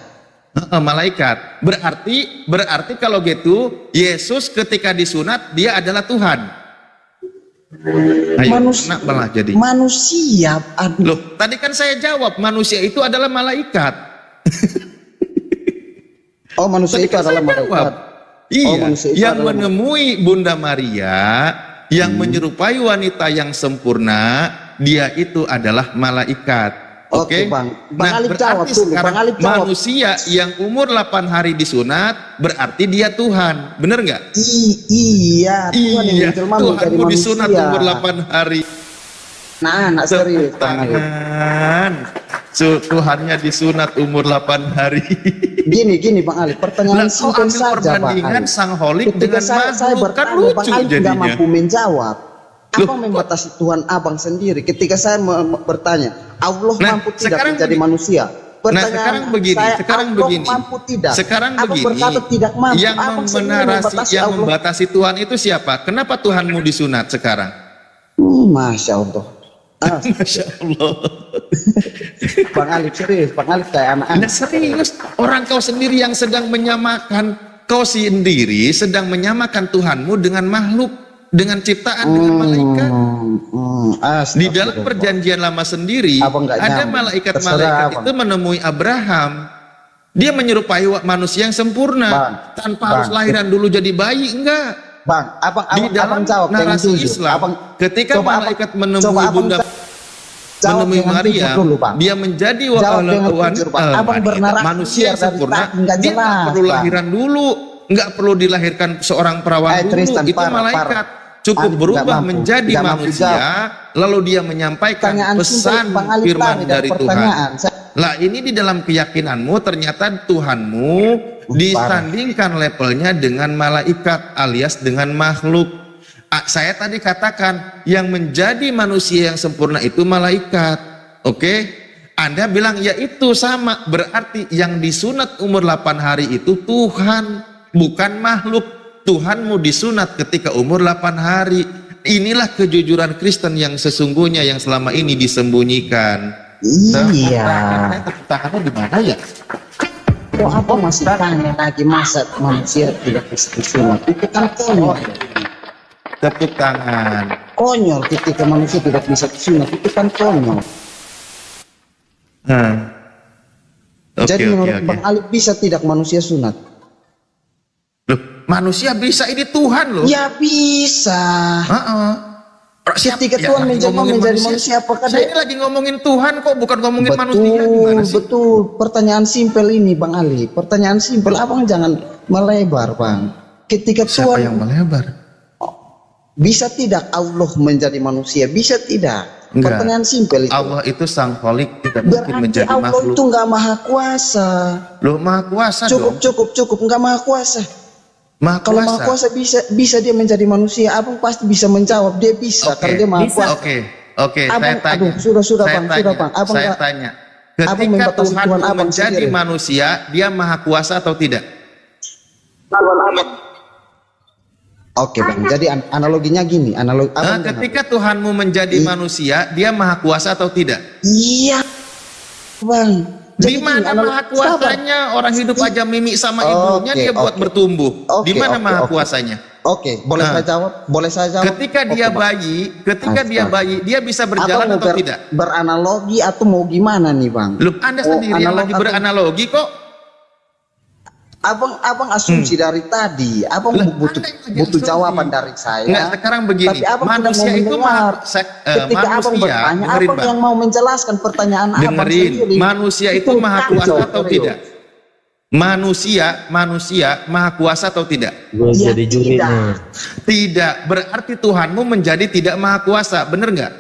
Malaikat. Berarti kalau gitu Yesus ketika disunat dia adalah Tuhan. Ayo, Manusia. enak malah jadi. Manusia. Aduh. Loh, tadi kan saya jawab manusia itu adalah malaikat. Oh, manusia Tadi itu kan adalah saya jawab. malaikat. Iya, manusia itu yang adalah menemui Bunda Maria, yang menyerupai wanita yang sempurna, dia itu adalah malaikat. Oke, Bang. Bang Nah, Alif jawab berarti dulu. sekarang Bang Alif jawab. manusia yang umur 8 hari disunat, berarti dia Tuhan. Bener nggak? Iya, Tuhan yang menjelma menjadi Tuhanmu manusia. disunat umur 8 hari. Nah, anak serius Bang Alif. Tangan. Tuhannya disunat umur 8 hari. Gini Bang Alif, pertanyaan Lah, kau simpel ambil saja Bang perbandingan Alif. sang holik Ketika dengan saya makhluk, kan bertanya, Bang lucu Alif nggak jadinya. mampu menjawab. Abang membatasi Tuhan abang sendiri. Ketika saya bertanya, Allah mampu tidak sekarang menjadi manusia? sekarang begini, saya, sekarang Allah begini. mampu tidak? Sekarang Abang begini. berkata tidak mampu. Yang Abang sendiri yang Allah. membatasi Tuhan itu siapa? Kenapa Tuhanmu disunat sekarang? Masya Allah. Masya Allah. Bang Alif serius, Bang Alif kayak anak-anak. Nah, serius, orang kau sendiri yang sedang menyamakan, kau sendiri sedang menyamakan Tuhanmu dengan makhluk, dengan ciptaan, dengan malaikat. Di dalam perjanjian lama sendiri, ada malaikat-malaikat itu menemui Abraham. Dia menyerupai manusia yang sempurna, tanpa harus lahiran dulu jadi bayi, enggak. Bang, Di dalam jawab yang narasi jujur. Islam, ketika coba malaikat menemui Bunda menemui Maria, dia menjadi manusia yang sempurna, dia nggak perlu lahiran dulu, nggak perlu dilahirkan seorang perawan dulu, itu malaikat cukup berubah menjadi manusia, lalu dia menyampaikan pesan firman dari Tuhan. Lah ini di dalam keyakinanmu ternyata Tuhanmu disandingkan levelnya dengan malaikat alias dengan makhluk. Saya tadi katakan yang menjadi manusia yang sempurna itu malaikat. Oke? Anda bilang ya itu sama, berarti yang disunat umur 8 hari itu Tuhan, bukan makhluk. Tuhanmu disunat ketika umur 8 hari. Inilah kejujuran Kristen yang sesungguhnya yang selama ini disembunyikan. Iya. Tepuk tangannya di mana ya? Kok apa masih tanya lagi masa manusia tidak bisa disunat? Itu kan konyol. Tepuk tangan. Konyol ketika manusia tidak bisa disunat, itu kan konyol. Jadi menurut Bang Alif bisa tidak manusia sunat? Loh, manusia bisa, ini Tuhan loh. Ya bisa. Ketika Tuhan menjadi manusia, apakah saya ini lagi ngomongin Tuhan kok, bukan ngomongin manusia. Gimana sih? Betul, pertanyaan simpel ini Bang Ali. Pertanyaan simpel, abang jangan melebar Bang. Ketika Siapa Tuhan yang melebar? bisa tidak Allah menjadi manusia? Bisa tidak? Enggak. Pertanyaan simpel itu. Allah itu sang holik, tidak mungkin Berarti menjadi Allah makhluk. itu nggak maha kuasa. Loh, maha kuasa dong. Cukup, nggak maha kuasa. Kalau maha kuasa bisa dia menjadi manusia, abang pasti bisa menjawab dia bisa karena dia maha kuasa. Oke, saya tanya. Aduh, sudah Bang. Abang saya tanya. Ketika Tuhan menjadi manusia, dia maha kuasa atau tidak? Oke Bang, jadi analoginya gini, ketika Tuhanmu menjadi manusia, dia maha kuasa atau tidak? Iya Bang. Di mana maha kuasanya? Orang hidup aja mimik sama ibunya dia buat bertumbuh. Di mana maha kuasanya? Oke, boleh saya jawab? Boleh saya jawab? Ketika dia bayi, dia bisa berjalan atau tidak? Beranalogi atau mau gimana nih, Bang? Lu Anda sendiri yang lagi beranalogi kok. Abang asumsi dari tadi. Abang butuh jawaban dari saya. Enggak, sekarang begini. Tapi abang manusia itu ketika abang bertanya, abang yang mau menjelaskan pertanyaan abang sendiri. Manusia itu maha kuasa atau tidak? Manusia maha kuasa atau tidak? Gue jadi juri nih. Tidak, berarti Tuhanmu menjadi tidak maha kuasa, bener nggak?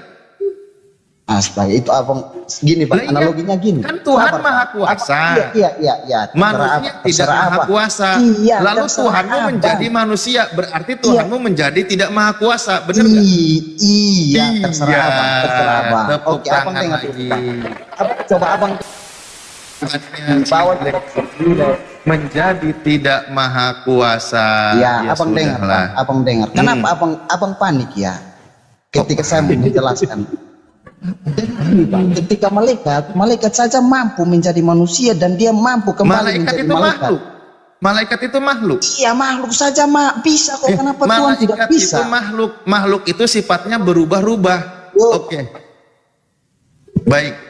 Astaga, itu abang gini Bang, analoginya gini. Kan Tuhan maha kuasa. Iya. Manusia tidak maha kuasa. Lalu Tuhanmu menjadi manusia, berarti Tuhanmu menjadi tidak maha kuasa, bener nggak? Iya, terserah abang. Oke, abang dengar dulu. Coba abang menjadi tidak maha kuasa. Ya, abang dengar. Kenapa abang panik ya? Ketika saya menjelaskan. Jadi Bang, ketika malaikat saja mampu menjadi manusia dan dia mampu kembali menjadi malaikat. Malaikat itu makhluk. Iya, makhluk saja bisa kok. Kenapa Tuhan tidak bisa? Itu makhluk itu sifatnya berubah-ubah. Oke. Baik.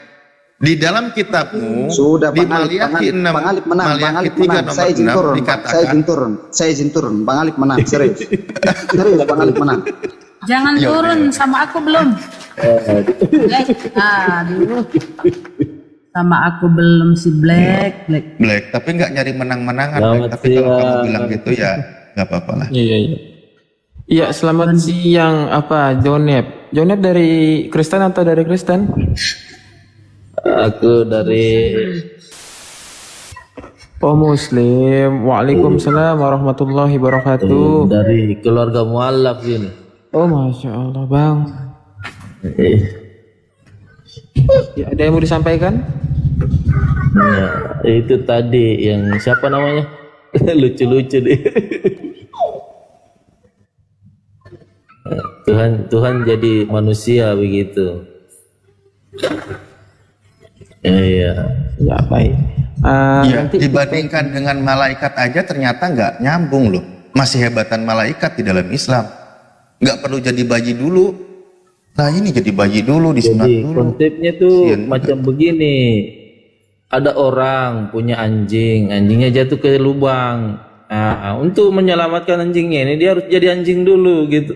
Di dalam kitabmu sudah di Maliaki 6 Maliaki 3 nomor 6 dikatakan saya izin turun Bang Alif menang serius Bang Alif menang. Jangan turun sama aku belum. Black. Dulu. Sama aku belum si Black. Tapi nggak nyari menang-menangan. Tapi kalau kamu bilang gitu ya nggak apa-apa lah. Iya, selamat siang. Apa Jonep dari Kristen atau dari Kristen? Aku dari Muslim. Waalaikumsalam warahmatullahi wabarakatuh. Dari keluarga mualaf ini. Oh, masya Allah, Bang. Ya, ada yang mau disampaikan? Ya, itu tadi yang siapa namanya? Lucu-lucu deh. Tuhan jadi manusia begitu. Iya. Ya, baik. Nanti dibandingkan dengan malaikat aja ternyata nggak nyambung loh. Masih hebatan malaikat di dalam Islam. Nggak perlu jadi bayi dulu. Nah ini jadi bayi dulu, disunat dulu. Konsepnya tuh macam begini. Ada orang punya anjingnya jatuh ke lubang. Nah, untuk menyelamatkan anjingnya ini dia harus jadi anjing dulu gitu.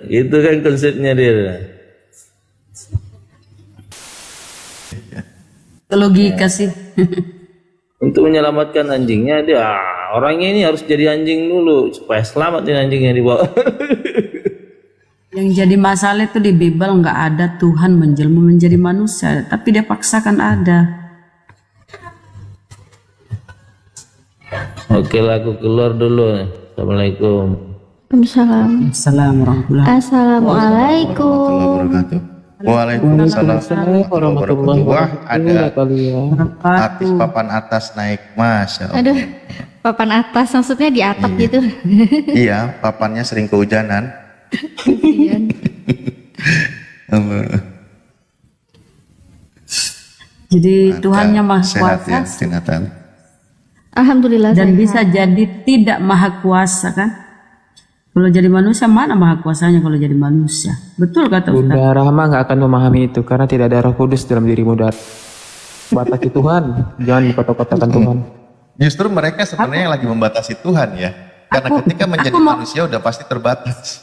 Itu kan konsepnya dia. Logika sih. Untuk menyelamatkan anjingnya dia orangnya ini harus jadi anjing dulu supaya selamat ini anjingnya dibawa. Yang jadi masalah itu di Bible nggak ada Tuhan menjelma menjadi manusia, tapi dia paksakan ada. Oke lah, aku keluar dulu. Assalamualaikum. Assalamualaikum. Waalaikumsalam warahmatullahi wabarakatuh. Ada artis papan atas naik, masya Allah. Aduh, papan atas maksudnya di atap gitu. Iya, papannya sering kehujanan. Jadi Tuhannya maha kuasa. Alhamdulillah. Dan bisa jadi tidak maha kuasa kan? Kalau jadi manusia mana maha kuasanya kalau jadi manusia? Betul kata Ustaz. Bunda Rahma nggak akan memahami itu karena tidak ada Roh Kudus dalam dirimu. Batasi Tuhan, jangan dikotak-kotakan Tuhan. Justru mereka sebenarnya lagi membatasi Tuhan ya. Karena ketika menjadi manusia udah pasti terbatas.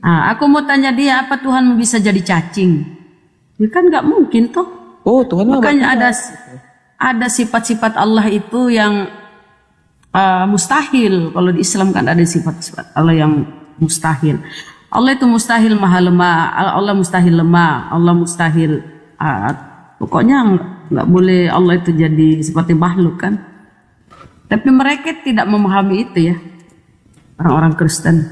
Aku mau tanya dia, apa Tuhan bisa jadi cacing? Ya kan nggak mungkin toh. Oh, Tuhan makanya ada sifat-sifat Allah itu yang mustahil. Kalau di Islam kan ada sifat-sifat Allah yang mustahil. Allah itu mustahil maha lemah, Allah mustahil lemah, Allah mustahil. Pokoknya nggak boleh Allah itu jadi seperti makhluk kan. Tapi mereka tidak memahami itu ya, orang-orang Kristen.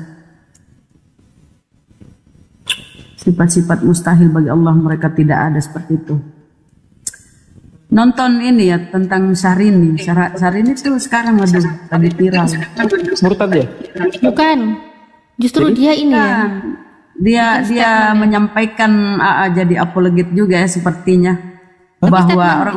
Sifat-sifat mustahil bagi Allah mereka tidak ada seperti itu. Nonton ini ya tentang Syahrini. Syahrini itu sekarang lagi viral. Murtad ya? Bukan. Justru dia ini ya. Dia menyampaikan jadi apologet juga ya sepertinya, bahwa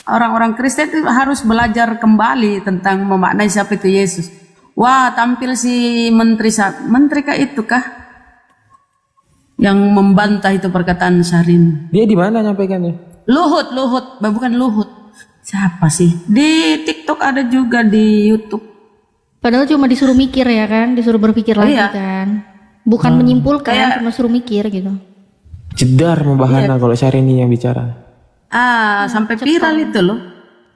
orang-orang Kristen itu harus belajar kembali tentang memaknai siapa itu Yesus. Wah, tampil si menteri kah itu kah yang membantah itu perkataan Syahrini. Dia di mana nyampaikannya? Luhut, bukan Luhut. Siapa sih? Di TikTok ada juga, di YouTube. Padahal cuma disuruh mikir ya kan, disuruh berpikir lagi kan. Bukan menyimpulkan, cuma suruh mikir gitu. Jedar membahana kalau Syahrini yang bicara. Sampai viral itu loh.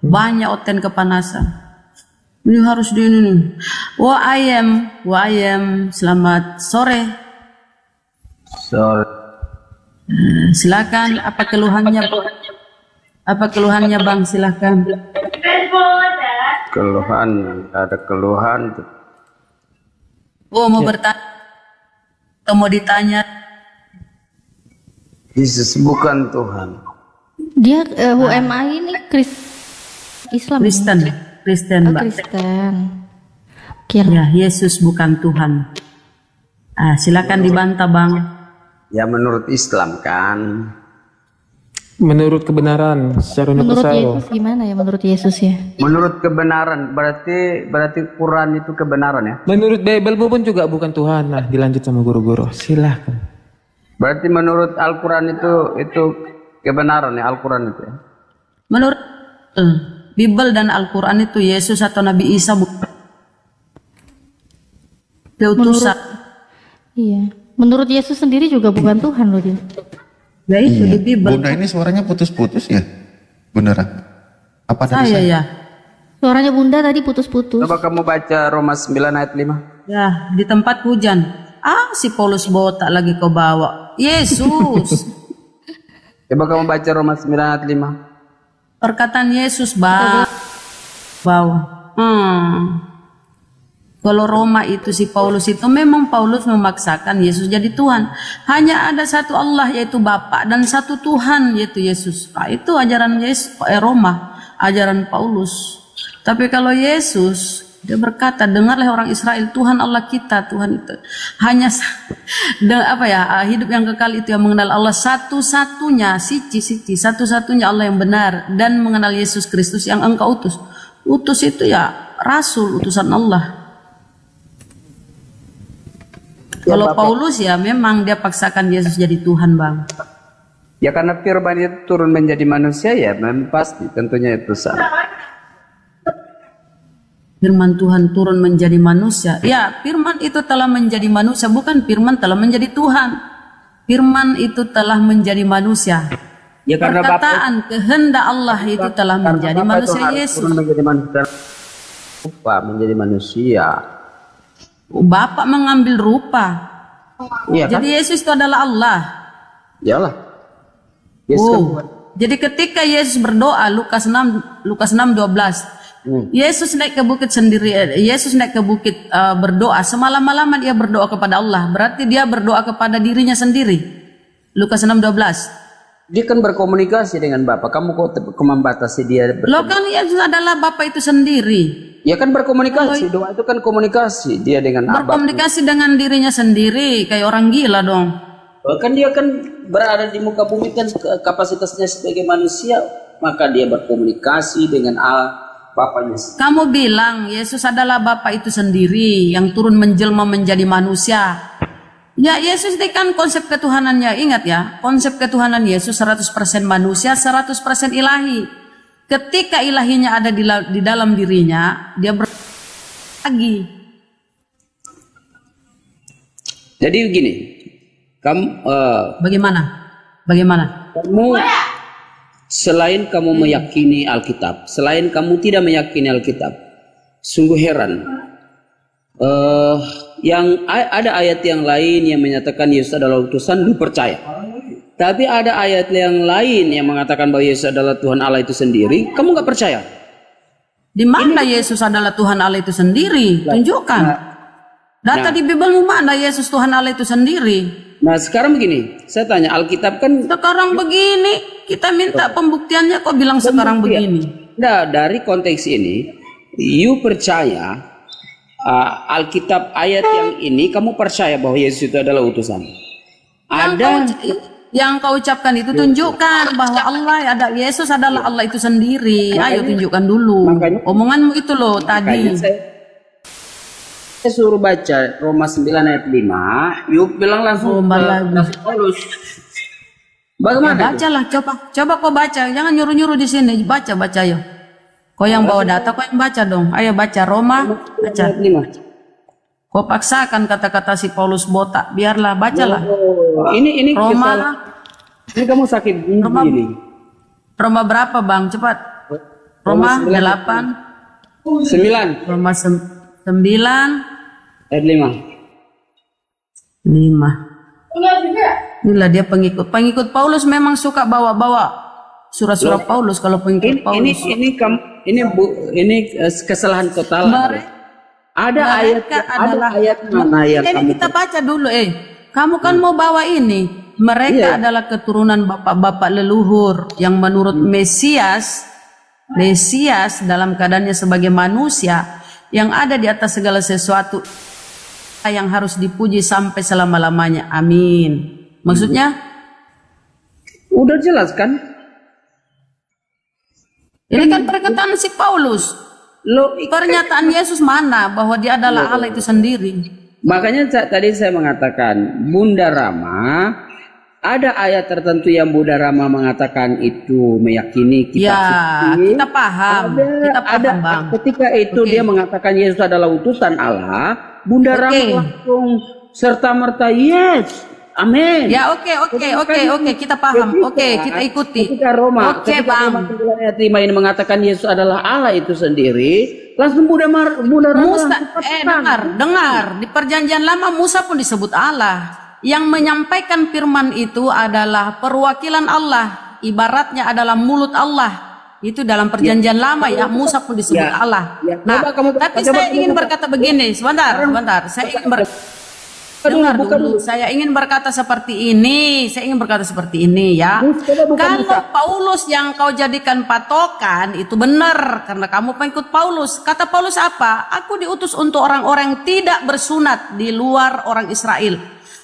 Banyak Oten kepanasan. Ini harus di ini nih. Wa'ayam, selamat sore. Sore. Silakan, apa keluhannya? Apa keluhannya Bang? Silakan. Keluhan, ada keluhan. Mau bertanya atau mau ditanya? Yesus bukan Tuhan. Dia UMI ini Islam. Kristen, Mbak. Kristen. Ya, Yesus bukan Tuhan. Silakan dibantah, Bang. Ya menurut Islam kan. Menurut kebenaran secara Menurut universal. Yesus gimana ya menurut Yesus ya? Menurut kebenaran berarti Quran itu kebenaran ya? Menurut Bible pun juga bukan Tuhan. Nah, dilanjut sama guru-guru. Silahkan. Berarti menurut Al-Quran itu kebenaran ya, Al-Quran itu ya? Menurut Bible dan Al-Quran itu Yesus atau Nabi Isa diutusan. Iya. Menurut Yesus sendiri juga bukan Tuhan loh dia. Ya itu di Bible. Bunda ini suaranya putus-putus ya? Beneran? Apa tadi saya? Ya. Suaranya Bunda tadi putus-putus. Coba kamu baca Roma 9 ayat 5. Ya, di tempat hujan. Si Paulus botak lagi kau bawa. Yesus. Coba kamu baca Roma 9 ayat 5. Perkataan Yesus bawa. Kalau Roma itu si Paulus itu memang Paulus memaksakan Yesus jadi Tuhan. Hanya ada satu Allah yaitu Bapa dan satu Tuhan yaitu Yesus. Itu ajaran Roma, ajaran Paulus. Tapi kalau Yesus dia berkata, dengarlah orang Israel, Tuhan Allah kita, Tuhan itu hanya hidup yang kekal itu yang mengenal Allah satu-satunya, satu-satunya Allah yang benar dan mengenal Yesus Kristus yang engkau utus. Utus itu ya Rasul, utusan Allah. Kalau Paulus ya memang dia paksakan Yesus jadi Tuhan, Bang. Ya karena firman itu turun menjadi manusia ya, memang pasti tentunya itu salah. Firman Tuhan turun menjadi manusia. Ya, firman itu telah menjadi manusia, bukan firman telah menjadi Tuhan. Firman itu telah menjadi manusia. Ya karena perkataan kehendak Allah itu telah menjadi manusia Yesus. Turun menjadi manusia. Menjadi manusia. Bapak mengambil rupa. Iya, kan? Jadi Yesus itu adalah Allah. Iyalah. Yesus Jadi ketika Yesus berdoa Lukas 6:12. Yesus naik ke bukit sendiri. Yesus naik ke bukit berdoa. Semalam-malaman dia berdoa kepada Allah. Berarti dia berdoa kepada dirinya sendiri. Lukas 6:12. Dia kan berkomunikasi dengan Bapa. Kamu kok membatasi dia? Loh kan Yesus adalah Bapa itu sendiri. Ya kan berkomunikasi, doa itu kan komunikasi dia dengan berkomunikasi dengan dirinya sendiri, kayak orang gila dong. Kan dia kan berada di muka bumi kan kapasitasnya sebagai manusia, maka dia berkomunikasi dengan Bapaknya. Kamu bilang Yesus adalah Bapa itu sendiri yang turun menjelma menjadi manusia. Ya Yesus itu kan konsep ketuhanannya, ingat ya, konsep ketuhanan Yesus 100% manusia, 100% ilahi. Ketika ilahinya ada di dalam dirinya, dia lagi. Jadi begini, kamu bagaimana? Kamu selain kamu meyakini Alkitab, selain kamu tidak meyakini Alkitab, sungguh heran. Yang ada ayat yang lain yang menyatakan Yesus adalah utusan, lu percaya. Tapi ada ayat yang lain yang mengatakan bahwa Yesus adalah Tuhan Allah itu sendiri, kamu nggak percaya? Di mana Yesus adalah Tuhan Allah itu sendiri? Tunjukkan. Data di Bible mana Yesus Tuhan Allah itu sendiri? Nah sekarang begini, saya tanya Alkitab kan. Sekarang begini, kita minta pembuktiannya kok bilang sekarang begini? Nah dari konteks ini, you percaya Alkitab ayat yang ini kamu percaya bahwa Yesus itu adalah utusan? Yang kau ucapkan itu tunjukkan bahwa Allah ada, Yesus adalah Allah itu sendiri. Ayo tunjukkan dulu. Omonganmu itu loh tadi. Saya suruh baca Roma 9 ayat 5. Yuk bilang langsung Paulus. Bagaimana? Ya, bacalah, coba kau baca. Jangan nyuruh-nyuruh di sini. Baca yuk. Kau yang bawa data, kau yang baca dong. Ayo baca Roma, baca. Kau paksakan kata-kata si Paulus botak. Biarlah, bacalah. Ini Roma. Ini kamu sakit ini. Roma berapa bang? Cepat. Roma 8. 9. Roma 9. Ayat 5. Inilah dia pengikut Paulus, memang suka bawa surat-surat Paulus kalau pengikut Paulus. Ini kesalahan total. Ada ayat mana yang ini kita baca dulu. Kamu kan mau bawa ini. Mereka adalah keturunan bapak-bapak leluhur yang menurut Mesias dalam keadaannya sebagai manusia yang ada di atas segala sesuatu yang harus dipuji sampai selama-lamanya. Amin. Maksudnya? Udah jelas kan? Ini kan perkataan si Paulus. Pernyataan Yesus mana bahwa dia adalah Allah itu sendiri. Makanya tadi saya mengatakan Bunda Rama, ada ayat tertentu yang Bunda Rama mengatakan itu meyakini kita kita paham. Bang. Ketika itu dia mengatakan Yesus adalah utusan Allah, Bunda Rama langsung serta merta yes. Amin. Ya oke, kita paham. Kita ikuti. Ketika Roma Roma 9 ayat 5 ini mengatakan Yesus adalah Allah itu sendiri, langsung Bunda Rama dengar di perjanjian lama Musa pun disebut Allah. Yang menyampaikan firman itu adalah perwakilan Allah, ibaratnya adalah mulut Allah. Itu dalam perjanjian lama ya, Musa pun disebut Allah. Tapi saya ingin berkata begini, sebentar. Saya ingin dengar dulu. Saya ingin berkata seperti ini. Ya. Kalau Paulus yang kau jadikan patokan itu benar karena kamu pengikut Paulus. Kata Paulus apa? Aku diutus untuk orang-orang yang tidak bersunat di luar orang Israel.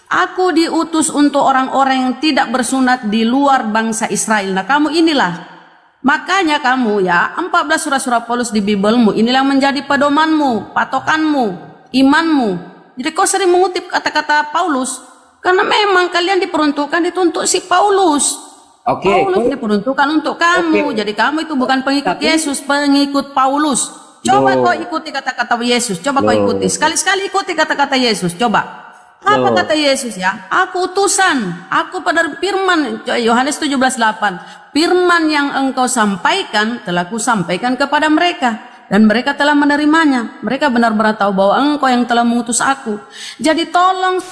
Aku diutus untuk orang-orang yang tidak bersunat di luar bangsa Israel. Nah, kamu inilah. Makanya kamu ya, 14 surat-surat Paulus di Bibelmu inilah yang menjadi pedomanmu, patokanmu, imanmu. Jadi kau sering mengutip kata-kata Paulus karena memang kalian diperuntukkan itu untuk si Paulus. Paulus diperuntukkan untuk kamu. Jadi kamu itu bukan pengikut Yesus, pengikut Paulus. Coba kau ikuti kata-kata Yesus. Coba kau ikuti. Sekali-sekali ikuti kata-kata Yesus. Coba. Apa kata Yesus ya? Aku utusan. Aku pada firman Yohanes 17:8. Firman yang engkau sampaikan telah kusampaikan kepada mereka. Dan mereka telah menerimanya. Mereka benar-benar tahu bahwa engkau yang telah mengutus aku. Jadi tolong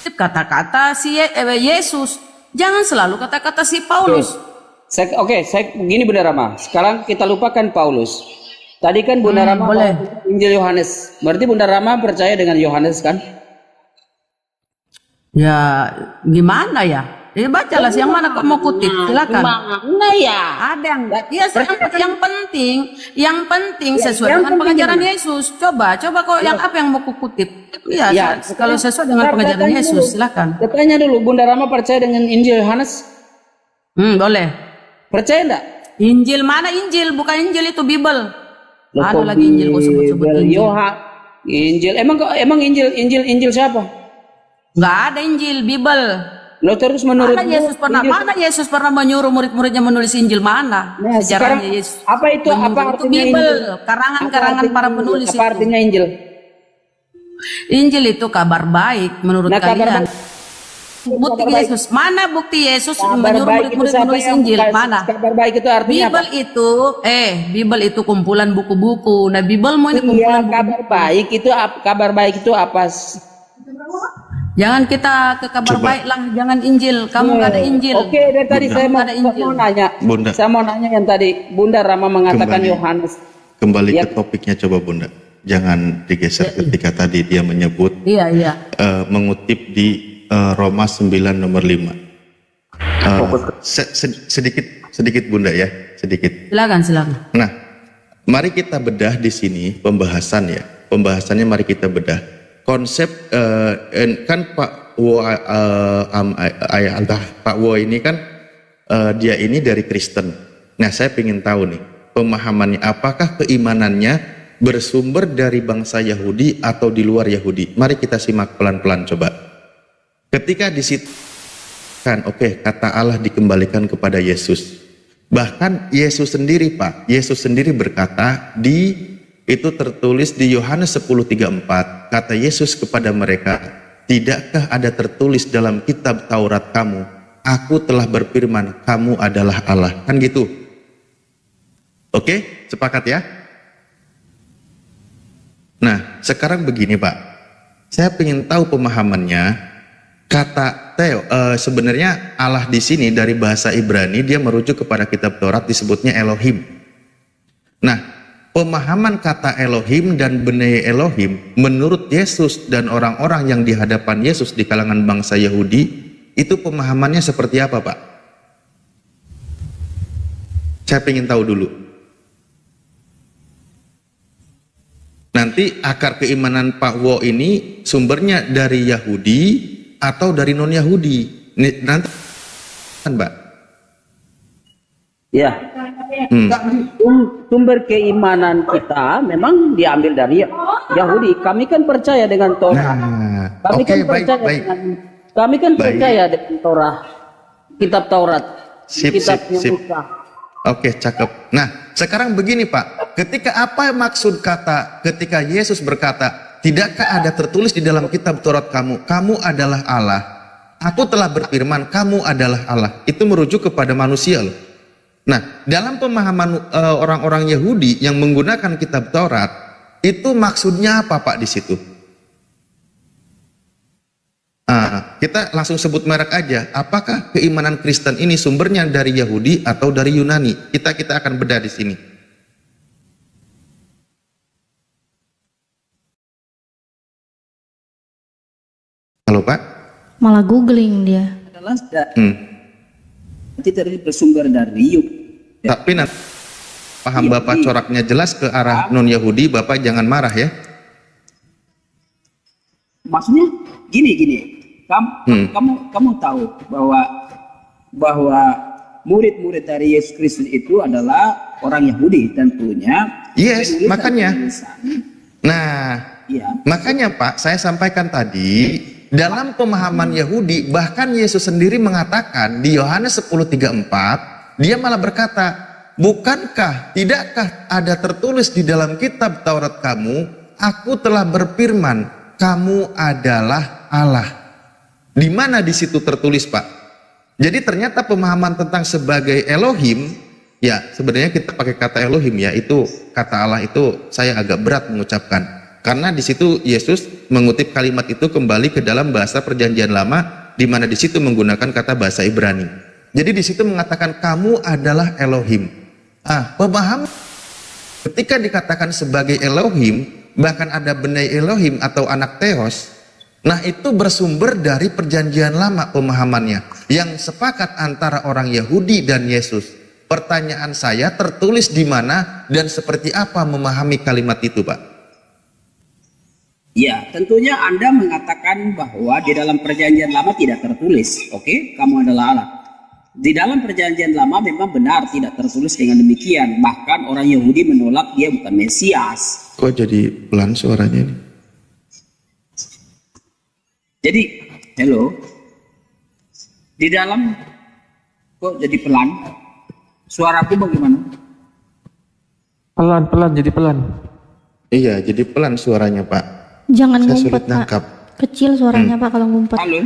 kata-kata si Yesus. Jangan selalu kata-kata si Paulus. Saya begini Bunda Rama. Sekarang kita lupakan Paulus. Tadi kan Bunda Rama Injil Yohanes. Berarti Bunda Rama percaya dengan Yohanes kan? Ya gimana ya? Bacalah yang mana kok mau kutip, silakan. Mana ya? Ada yang penting sesuai dengan pengajaran Yesus. Coba kok yang apa yang mau kutip? Ya, kalau sesuai dengan pengajaran Yesus, silakan. Tanya dulu, Bunda Rama percaya dengan Injil Yohanes? Boleh. Percaya enggak? Injil mana Injil? Bukan Injil itu Bible. Ada lagi Injil kok sebut-sebut Injil. Injil. Emang Injil siapa? Enggak ada Injil, Bible. Lo terus menurut mana Yesus pernah menyuruh murid-muridnya menulis Injil mana? Nah, sejarahnya Yesus. Apa itu artinya Bible? Karangan-karangan para penulis apa artinya Injil? Injil itu kabar baik menurut kalian. Bukti Yesus. Mana bukti Yesus menyuruh murid-murid menulis Injil? Mana? Kabar baik itu artinya Bible apa? Bible itu kumpulan buku-buku. Nah, Biblemu ini kumpulan kabar baik itu apa? Jangan kita ke kabar baik lah, jangan Injil. Kamu nggak ada Injil. Dari tadi saya mau nanya. Bunda. Saya mau nanya yang tadi Bunda Rama mengatakan Yohanes. Kembali ke topiknya coba Bunda. Jangan digeser ketika tadi dia menyebut mengutip di Roma 9 nomor 5. Sedikit Bunda ya, sedikit. Silakan. Nah, mari kita bedah di sini pembahasan pembahasannya mari kita bedah. Konsep kan Pak Wo ini kan dia ini dari Kristen. Nah, saya ingin tahu nih pemahamannya, apakah keimanannya bersumber dari bangsa Yahudi atau di luar Yahudi? Mari kita simak pelan-pelan coba. Ketika di situ kan kata Allah dikembalikan kepada Yesus. Bahkan Yesus sendiri Pak, Yesus sendiri berkata itu tertulis di Yohanes 10:34, kata Yesus kepada mereka, tidakkah ada tertulis dalam kitab Taurat kamu, aku telah berfirman kamu adalah Allah, kan gitu. Oke, sepakat ya? Nah, sekarang begini Pak, saya ingin tahu pemahamannya. Kata sebenarnya Allah di sini dari bahasa Ibrani dia merujuk kepada kitab Taurat disebutnya Elohim. Nah, pemahaman kata Elohim dan Bnei Elohim menurut Yesus dan orang-orang yang di hadapan Yesus di kalangan bangsa Yahudi itu pemahamannya seperti apa Pak? Saya ingin tahu dulu. Nanti akar keimanan Pak Wo ini sumbernya dari Yahudi atau dari non Yahudi nanti kan Mbak? Ya, sumber keimanan kita memang diambil dari Yahudi. Kami kan percaya dengan Torah. Kami kan percaya dengan Torah, kitab Taurat, kitabnya Musa. Oke, cakep. Nah, sekarang begini Pak, ketika apa maksud kata ketika Yesus berkata, tidakkah ada tertulis di dalam kitab Taurat kamu, kamu adalah Allah. Aku telah berfirman, kamu adalah Allah. Itu merujuk kepada manusia loh. Nah, dalam pemahaman orang-orang Yahudi yang menggunakan kitab Taurat, itu maksudnya apa Pak di situ? Kita langsung sebut merek aja. Apakah keimanan Kristen ini sumbernya dari Yahudi atau dari Yunani? Kita akan bedah di sini. Halo Pak? Malah googling dia. Adalah tidak bersumber dari Yub. Tapi nanti paham Bapak coraknya jelas ke arah non Yahudi, Bapak jangan marah ya. Maksudnya gini. Kamu tahu bahwa murid-murid dari Yesus Kristus itu adalah orang Yahudi tentunya. Yes, makanya. Nah, makanya Pak, saya sampaikan tadi. Dalam pemahaman Yahudi, bahkan Yesus sendiri mengatakan di Yohanes 10:34, dia malah berkata, tidakkah ada tertulis di dalam kitab Taurat kamu, aku telah berfirman, kamu adalah Allah. Di mana di situ tertulis Pak? Jadi ternyata pemahaman tentang sebagai Elohim, ya sebenarnya kita pakai kata Elohim ya, itu kata Allah itu saya agak berat mengucapkan. Karena di situ Yesus mengutip kalimat itu kembali ke dalam bahasa Perjanjian Lama, di mana di situ menggunakan kata bahasa Ibrani. Jadi di situ mengatakan kamu adalah Elohim. Pemahaman ketika dikatakan sebagai Elohim, bahkan ada Bnei Elohim atau anak Theos. Nah itu bersumber dari Perjanjian Lama pemahamannya, yang sepakat antara orang Yahudi dan Yesus. Pertanyaan saya, tertulis di mana dan seperti apa memahami kalimat itu Pak? Ya, tentunya Anda mengatakan bahwa di dalam Perjanjian Lama tidak tertulis, kamu adalah Allah. Di dalam Perjanjian Lama memang benar tidak tertulis dengan demikian. Bahkan orang Yahudi menolak dia bukan Mesias. Kok jadi pelan suaranya ini? Jadi, di dalam kok jadi pelan? Suaraku bagaimana? Pelan jadi pelan. Iya, jadi pelan suaranya Pak. Jangan Saya ngumpet nangkap. Pak. Kecil suaranya Pak kalau ngumpet. Halo.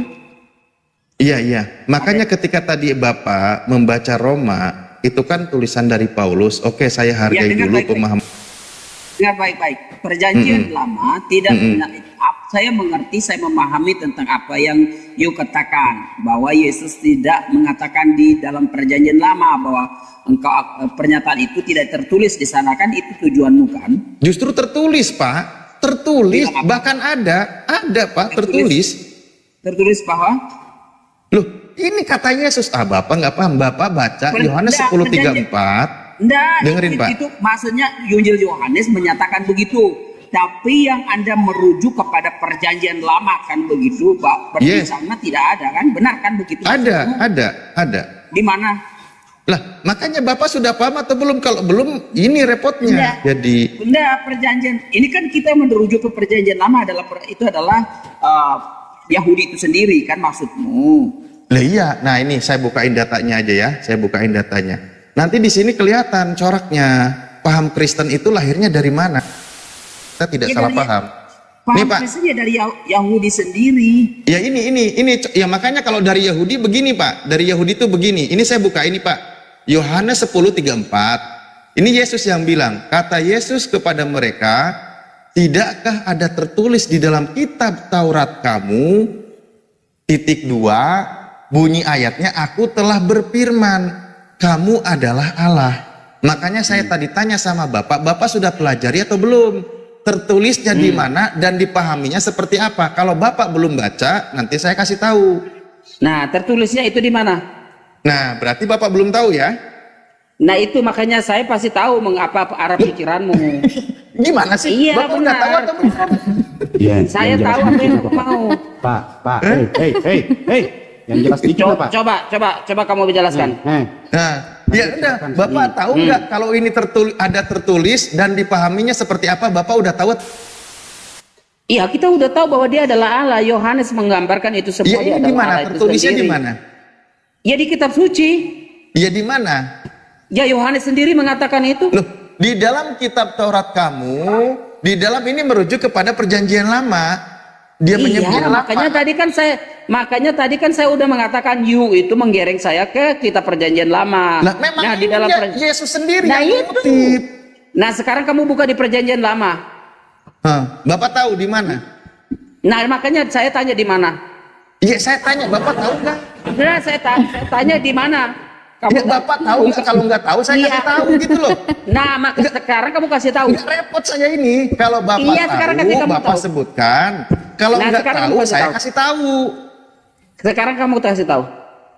Iya. Makanya ketika tadi Bapak membaca Roma, itu kan tulisan dari Paulus. Oke, saya hargai dulu pemahaman. Dengar baik-baik. Perjanjian Lama tidak saya mengerti, saya memahami tentang apa yang you katakan, bahwa Yesus tidak mengatakan di dalam Perjanjian Lama bahwa pernyataan itu tidak tertulis di sana, kan itu tujuanmu kan? Justru tertulis Pak. Tertulis, bahkan ada Pak, tertulis bahwa loh, ini katanya Yesus. Bapak nggak paham, Bapak baca Yohanes 10:34. Enggak, dengerin Pak. Itu maksudnya Injil Yohanes menyatakan begitu. Tapi yang Anda merujuk kepada perjanjian lama kan begitu, Pak? Berarti sana tidak ada kan? Benar kan begitu? Ada. Di mana? Lah, makanya Bapak sudah paham atau belum? Kalau belum, ini repotnya. Jadi Benda perjanjian. Ini kan kita merujuk ke perjanjian lama itu adalah Yahudi itu sendiri kan maksudmu? Lah iya. Nah, ini saya bukain datanya aja ya. Saya bukain datanya. Nanti di sini kelihatan coraknya. Paham Kristen itu lahirnya dari mana? Kita tidak salah paham. Paham Kristen ya dari Yahudi sendiri. Ya ini ya makanya kalau dari Yahudi begini Pak. Dari Yahudi itu begini. Ini saya buka ini Pak. Yohanes 10:34. Ini Yesus yang bilang, kata Yesus kepada mereka, tidakkah ada tertulis di dalam kitab Taurat kamu, (2) bunyi ayatnya, aku telah berfirman, kamu adalah Allah. Makanya saya tadi tanya sama Bapak sudah pelajari atau belum? Tertulisnya di mana dan dipahaminya seperti apa? Kalau Bapak belum baca, nanti saya kasih tahu. Nah, tertulisnya itu di mana? Nah, berarti Bapak belum tahu ya? Nah, itu makanya saya pasti tahu mengapa arah pikiranmu. Gimana sih? Iya, Bapak benar. nggak tahu atau benar? Saya tahu apa yang aku mau. Pak, hei, yang jelas dikit Pak. Coba kamu menjelaskan. Nah, ya udah, Bapak tahu nggak kalau ini ada tertulis dan dipahaminya seperti apa? Bapak udah tahu? Iya, kita udah tahu bahwa dia adalah Allah. Yohanes menggambarkan itu semua. Ya, ini di mana? Tertulisnya di mana? Ya di kitab suci. Ya di mana? Ya Yohanes sendiri mengatakan itu. Loh, di dalam kitab Taurat kamu, di dalam ini merujuk kepada perjanjian lama. Dia menyebutkan makanya tadi kan saya udah mengatakan you itu menggereng saya ke kitab perjanjian lama. Nah, memang di dalam Yesus sendiri nah, yang itu. Nah, sekarang kamu buka di perjanjian lama. Bapak tahu di mana? Nah, makanya saya tanya di mana? Iya, saya tanya, Bapak tahu nggak? Nah, saya tanya di mana? Kamu ya, Bapak tahu nggak? Kalau nggak tahu, saya kasih tahu gitu loh. Nah, maka sekarang kamu kasih tahu. Nggak repot saya ini. Kalau Bapak tahu, Bapak sebutkan. Kalau nggak tahu, saya kasih tahu. Sekarang kamu kasih tahu.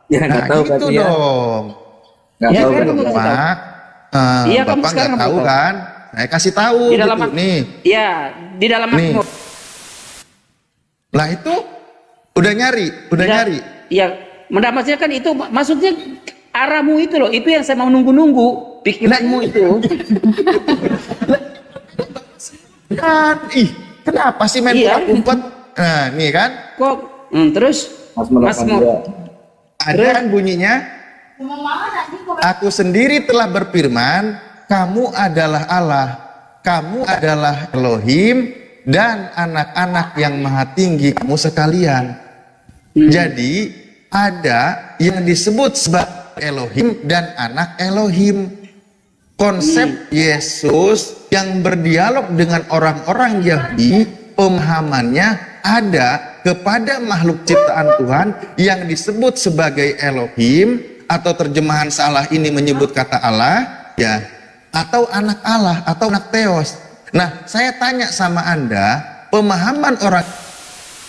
Ya, nah, tahu gitu dong. Nggak tahu kan, Pak. Iya, Bapak nggak tahu kan? Saya kasih tahu di dalam gitu. Nih. Iya, di dalam Mazmur. Lah itu udah nyari. Iya, mendapatnya kan itu maksudnya arahmu itu loh, itu yang saya mau nunggu pikiranmu itu. Kan, kenapa sih main umpet? Nah, nih kan? Kok terus Mazmur. Ada kan bunyinya? Aku sendiri telah berfirman, kamu adalah Allah, kamu adalah Elohim dan anak-anak yang maha tinggi kamu sekalian. Jadi ada yang disebut sebagai Elohim dan anak Elohim. Konsep Yesus yang berdialog dengan orang-orang Yahudi, pemahamannya ada kepada makhluk ciptaan Tuhan yang disebut sebagai Elohim, atau terjemahan salah ini menyebut kata Allah, ya, atau anak Allah atau anak Theos. Nah, saya tanya sama Anda, pemahaman orang,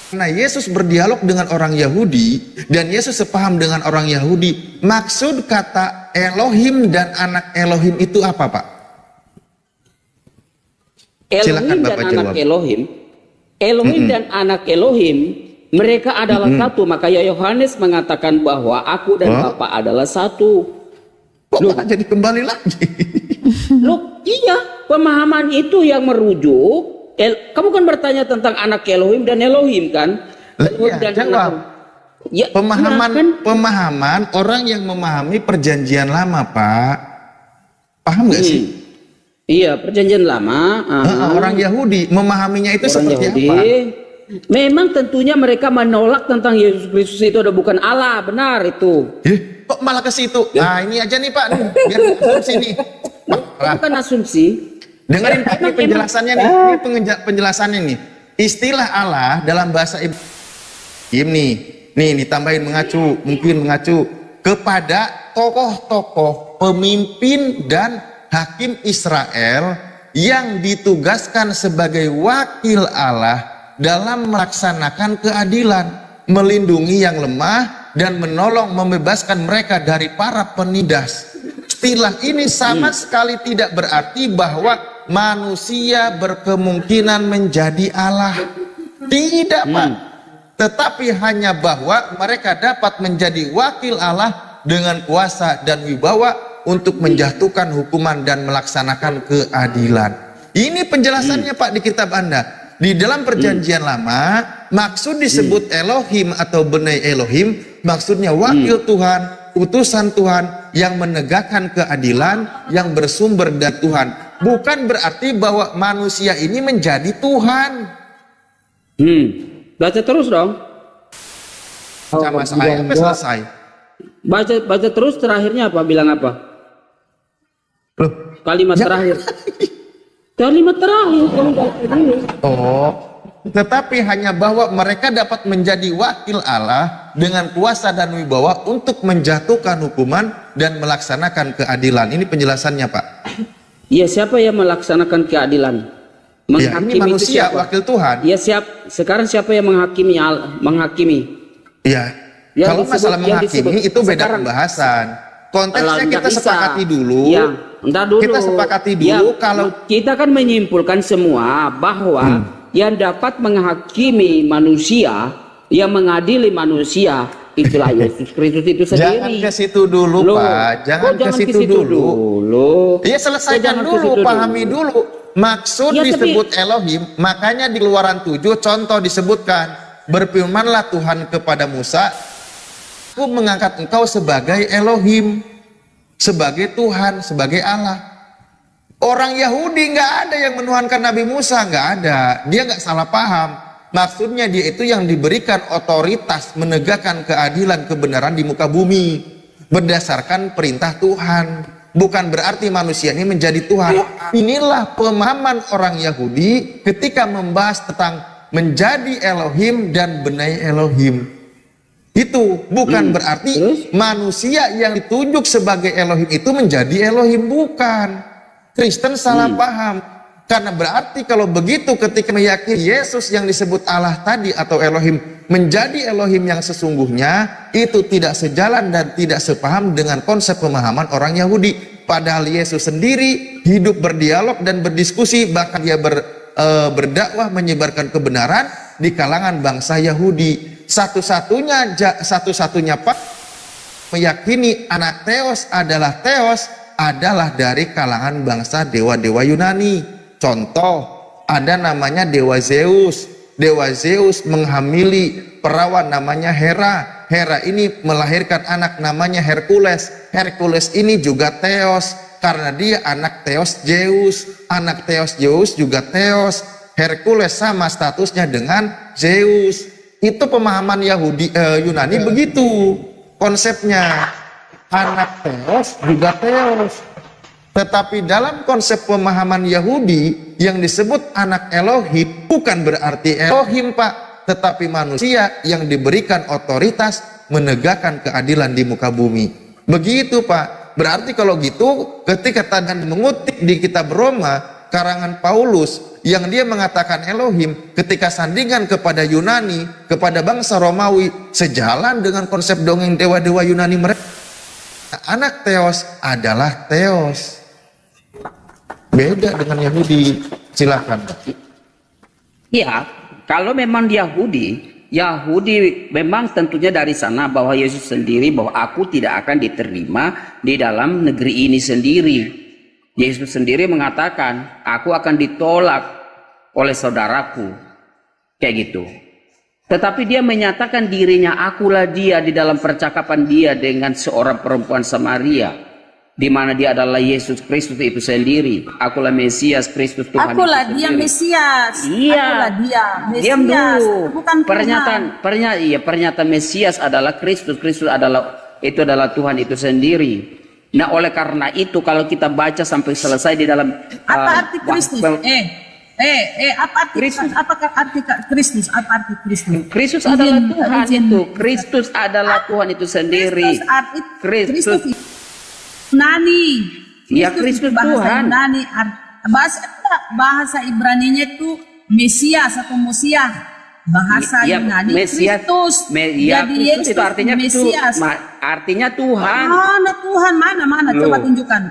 karena Yesus berdialog dengan orang Yahudi dan Yesus sepaham dengan orang Yahudi, maksud kata Elohim dan anak Elohim itu apa, Pak? Elohim dan anak Elohim, Elohim dan anak Elohim, mereka adalah satu. Makanya Yohanes mengatakan bahwa aku dan Bapa adalah satu. Loh, jadi kembali lagi. Loh, iya, pemahaman itu yang merujuk. Kamu kan bertanya tentang anak Elohim dan Elohim kan? Iya, jawab. Ya, pemahaman orang yang memahami perjanjian lama, Pak. Paham nggak sih? Iya, perjanjian lama. Orang Yahudi memahaminya itu orang seperti Yahudi, apa? Memang tentunya mereka menolak tentang Yesus Kristus itu ada bukan Allah, benar itu. Kok malah ke situ? Nah, ini aja nih Pak, nih, biar asumsi nih. Bukan asumsi. Dengerin Pak, ini penjelasannya nih. Ini penjelasannya nih. Istilah Allah dalam bahasa Ibrani nih ditambahin mungkin mengacu kepada tokoh-tokoh pemimpin dan hakim Israel yang ditugaskan sebagai wakil Allah dalam melaksanakan keadilan, melindungi yang lemah dan menolong membebaskan mereka dari para penindas. Istilah ini sama sekali tidak berarti bahwa manusia berkemungkinan menjadi Allah. Tidak, Pak. Tetapi hanya bahwa mereka dapat menjadi wakil Allah dengan kuasa dan wibawa untuk menjatuhkan hukuman dan melaksanakan keadilan. Ini penjelasannya Pak di kitab Anda. Di dalam perjanjian lama, maksud disebut Elohim atau Benai Elohim, maksudnya wakil Tuhan, utusan Tuhan yang menegakkan keadilan yang bersumber dari Tuhan. Bukan berarti bahwa manusia ini menjadi Tuhan. Baca terus dong. Sama saya sampai selesai. Baca terus, terakhirnya apa? Bilang apa? Kalimat terakhir. Kalimat terakhir. Tetapi hanya bahwa mereka dapat menjadi wakil Allah dengan kuasa dan wibawa untuk menjatuhkan hukuman dan melaksanakan keadilan. Ini penjelasannya, Pak. Ya, siapa yang melaksanakan keadilan? Menghakimi ini manusia, itu wakil Tuhan. Ya, sekarang siapa yang menghakimi? Ya, kalau masalah menghakimi itu beda pembahasan. Konteksnya kita sepakati dulu. Kita sepakati dulu kalau kita kan menyimpulkan semua bahwa yang dapat menghakimi manusia, yang mengadili manusia, itulah Yesus Kristus itu sendiri. Jangan ke situ dulu, Pak. Jangan ke situ dulu. Ya, selesaikan dulu, pahami dulu. Maksud disebut Elohim, makanya di Keluaran 7 contoh disebutkan, berfirmanlah Tuhan kepada Musa, aku mengangkat engkau sebagai Elohim, sebagai Tuhan, sebagai Allah. Orang Yahudi nggak ada yang menuhankan Nabi Musa, nggak ada. Dia nggak salah paham. Maksudnya dia itu yang diberikan otoritas menegakkan keadilan kebenaran di muka bumi berdasarkan perintah Tuhan. Bukan berarti manusia ini menjadi Tuhan. Inilah pemahaman orang Yahudi ketika membahas tentang menjadi Elohim dan Benai Elohim. Itu bukan berarti manusia yang ditunjuk sebagai Elohim itu menjadi Elohim, bukan. Kristen salah paham. Karena berarti kalau begitu ketika meyakini Yesus yang disebut Allah tadi atau Elohim menjadi Elohim yang sesungguhnya, itu tidak sejalan dan tidak sepaham dengan konsep pemahaman orang Yahudi. Padahal Yesus sendiri hidup berdialog dan berdiskusi, bahkan dia berdakwah menyebarkan kebenaran di kalangan bangsa Yahudi. Satu-satunya Pak meyakini anak Theos adalah dari kalangan bangsa dewa-dewa Yunani. Contoh, ada namanya dewa Zeus. Dewa Zeus menghamili perawan namanya Hera. Hera ini melahirkan anak namanya Hercules. Hercules ini juga Theos karena dia anak Theos Zeus. Anak Theos Zeus juga Theos. Hercules sama statusnya dengan Zeus. Itu pemahaman Yunani begitu konsepnya. Anak Theos juga Theos. Tetapi dalam konsep pemahaman Yahudi yang disebut anak Elohim bukan berarti Elohim, Pak, tetapi manusia yang diberikan otoritas menegakkan keadilan di muka bumi. Begitu, Pak. Berarti kalau gitu ketika Tuhan mengutip di kitab Roma karangan Paulus yang dia mengatakan Elohim, ketika sandingan kepada Yunani, kepada bangsa Romawi, sejalan dengan konsep dongeng dewa-dewa Yunani mereka. Anak Theos adalah Theos. Beda dengan Yahudi. Silakan. Ya, kalau memang Yahudi memang tentunya dari sana bahwa Yesus sendiri bahwa aku tidak akan diterima di dalam negeri ini sendiri. Yesus sendiri mengatakan, aku akan ditolak oleh saudaraku. Kayak gitu. Tetapi dia menyatakan dirinya, akulah dia di dalam percakapan dia dengan seorang perempuan Samaria. Di mana dia adalah Yesus Kristus itu sendiri. Akulah Mesias Kristus Tuhan. Akulah dia Mesias. Iya. Akulah dia Mesias. Diam dulu. Bukan pernyataan Mesias adalah Kristus. Kristus adalah Tuhan itu sendiri. Nah, oleh karena itu kalau kita baca sampai selesai di dalam apa arti Kristus? Apa arti Kristus? Apakah arti Kristus? Apa arti Kristus? Kristus adalah Tuhan itu. Kristus adalah Tuhan itu sendiri. Kristus. Nani. Ya, Kristus bahasa Tuhan. Yunani, bahasa Ibraninya itu Mesias atau Mosiah. bahasa Iya, Yunani Mesias. Kristus. Iya, Jadi Kristus Yesus itu artinya Mesias. artinya Tuhan. Mana Tuhan? Mana? Coba Loh. tunjukkan.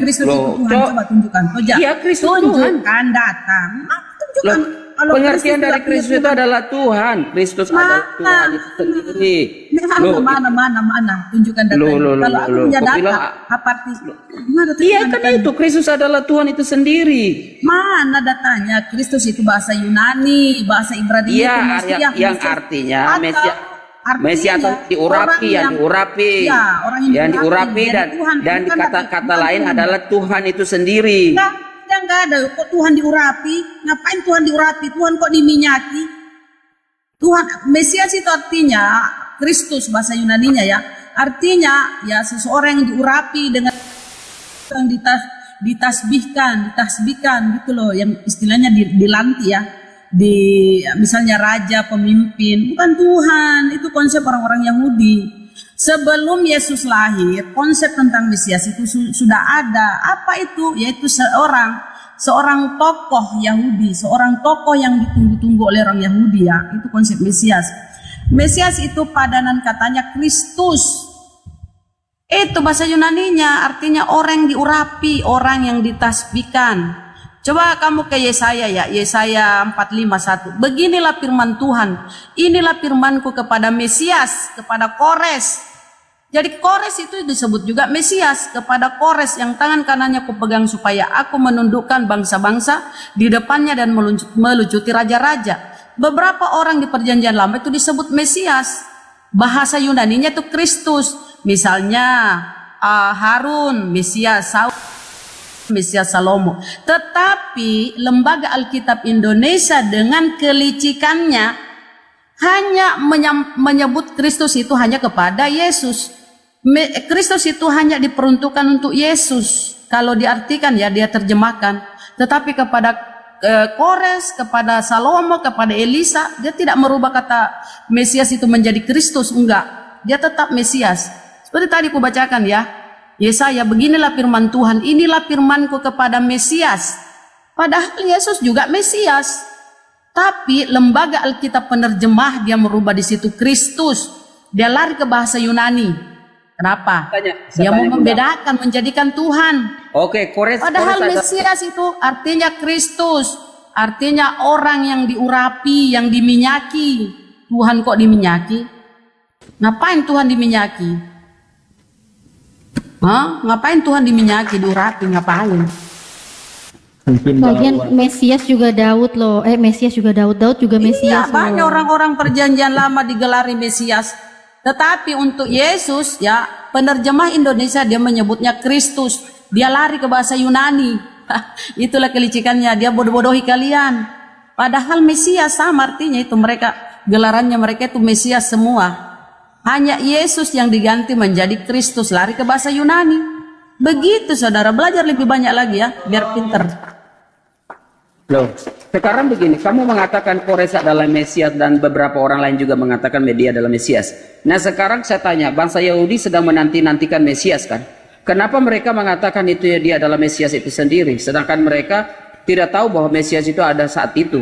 Kristus itu Loh, Tuhan. Coba tunjukkan. Iya, Kristus tunjukkan datang. Tunjukkan. Kalau Pengertian Kristus dari tidak Kristus punya itu adalah Tuhan. Kristus adalah Tuhan itu sendiri. Loh, Mana? Tunjukkan datanya. Kalau aku punya kok data, bilang, apa arti? iya kan itu Kristus adalah Tuhan itu sendiri. Mana datanya? Kristus itu bahasa Yunani, bahasa Ibrani Iya, itu Mesias, yang Mesias. artinya Atau Mesias atau diurapi, yang diurapi, ya, orang yang diurapi diurapi, dan Tuhan, dan bukan kata-kata Tuhan. lain adalah Tuhan itu sendiri. Enggak ada. Kok Tuhan diurapi? Ngapain Tuhan diurapi? Tuhan kok diminyaki? Tuhan Mesias itu artinya Kristus bahasa Yunaninya ya. Artinya ya seseorang yang diurapi dengan yang ditasbihkan gitu loh, yang istilahnya dilanti ya. Misalnya raja, pemimpin, bukan Tuhan. Itu konsep orang-orang Yahudi. Sebelum Yesus lahir, konsep tentang Mesias itu sudah ada. Apa itu? Yaitu seorang tokoh Yahudi, seorang tokoh yang ditunggu-tunggu oleh orang Yahudi ya. Itu konsep Mesias. Mesias itu padanan katanya Kristus. Itu bahasa Yunaninya, artinya orang yang diurapi, orang yang ditasbihkan. Coba kamu ke Yesaya ya, Yesaya 45:1. Beginilah firman Tuhan, inilah firmanku kepada Mesias, kepada Kores. Jadi Kores itu disebut juga Mesias, kepada Kores yang tangan kanannya kupegang supaya aku menundukkan bangsa-bangsa di depannya dan melucuti raja-raja. Beberapa orang di perjanjian lama itu disebut Mesias. Bahasa Yunaninya itu Kristus. Misalnya Harun, Mesias, Saul, Mesias Salomo. Tetapi lembaga Alkitab Indonesia dengan kelicikannya hanya menyebut Kristus itu hanya kepada Yesus. Kristus itu hanya diperuntukkan untuk Yesus. Kalau diartikan ya, dia terjemahkan. Tetapi kepada Kores, kepada Salomo, kepada Elisa, dia tidak merubah kata Mesias itu menjadi Kristus. Enggak, dia tetap Mesias. Seperti tadi aku bacakan ya, Yesaya, beginilah firman Tuhan, inilah firmanku kepada Mesias. Padahal Yesus juga Mesias. Tapi lembaga Alkitab penerjemah dia merubah di situ Kristus. Dia lari ke bahasa Yunani. Kenapa? Dia mau membedakan, menjadikan Tuhan. Oke, Kores. Padahal Mesias itu artinya Kristus. Artinya orang yang diurapi, yang diminyaki. Tuhan kok diminyaki? Ngapain Tuhan diminyaki? Ngapain Tuhan diminyaki, diurapi, ngapain? Bagian Mesias juga Daud loh. Mesias juga Daud juga Mesias. Iya, banyak orang-orang perjanjian lama digelari Mesias. Tetapi untuk Yesus ya, penerjemah Indonesia dia menyebutnya Kristus. Dia lari ke bahasa Yunani. Itulah kelicikannya, dia bodoh-bodohi kalian. Padahal Mesias sama artinya itu, mereka gelarannya mereka itu Mesias semua. Hanya Yesus yang diganti menjadi Kristus, lari ke bahasa Yunani. Begitu saudara, belajar lebih banyak lagi ya, biar pinter. Loh, Sekarang begini, kamu mengatakan Kores adalah Mesias dan beberapa orang lain juga mengatakan media adalah Mesias. Nah sekarang saya tanya, bangsa Yahudi sedang menanti-nantikan Mesias kan? Kenapa mereka mengatakan itu dia adalah Mesias itu sendiri, sedangkan mereka tidak tahu bahwa Mesias itu ada saat itu?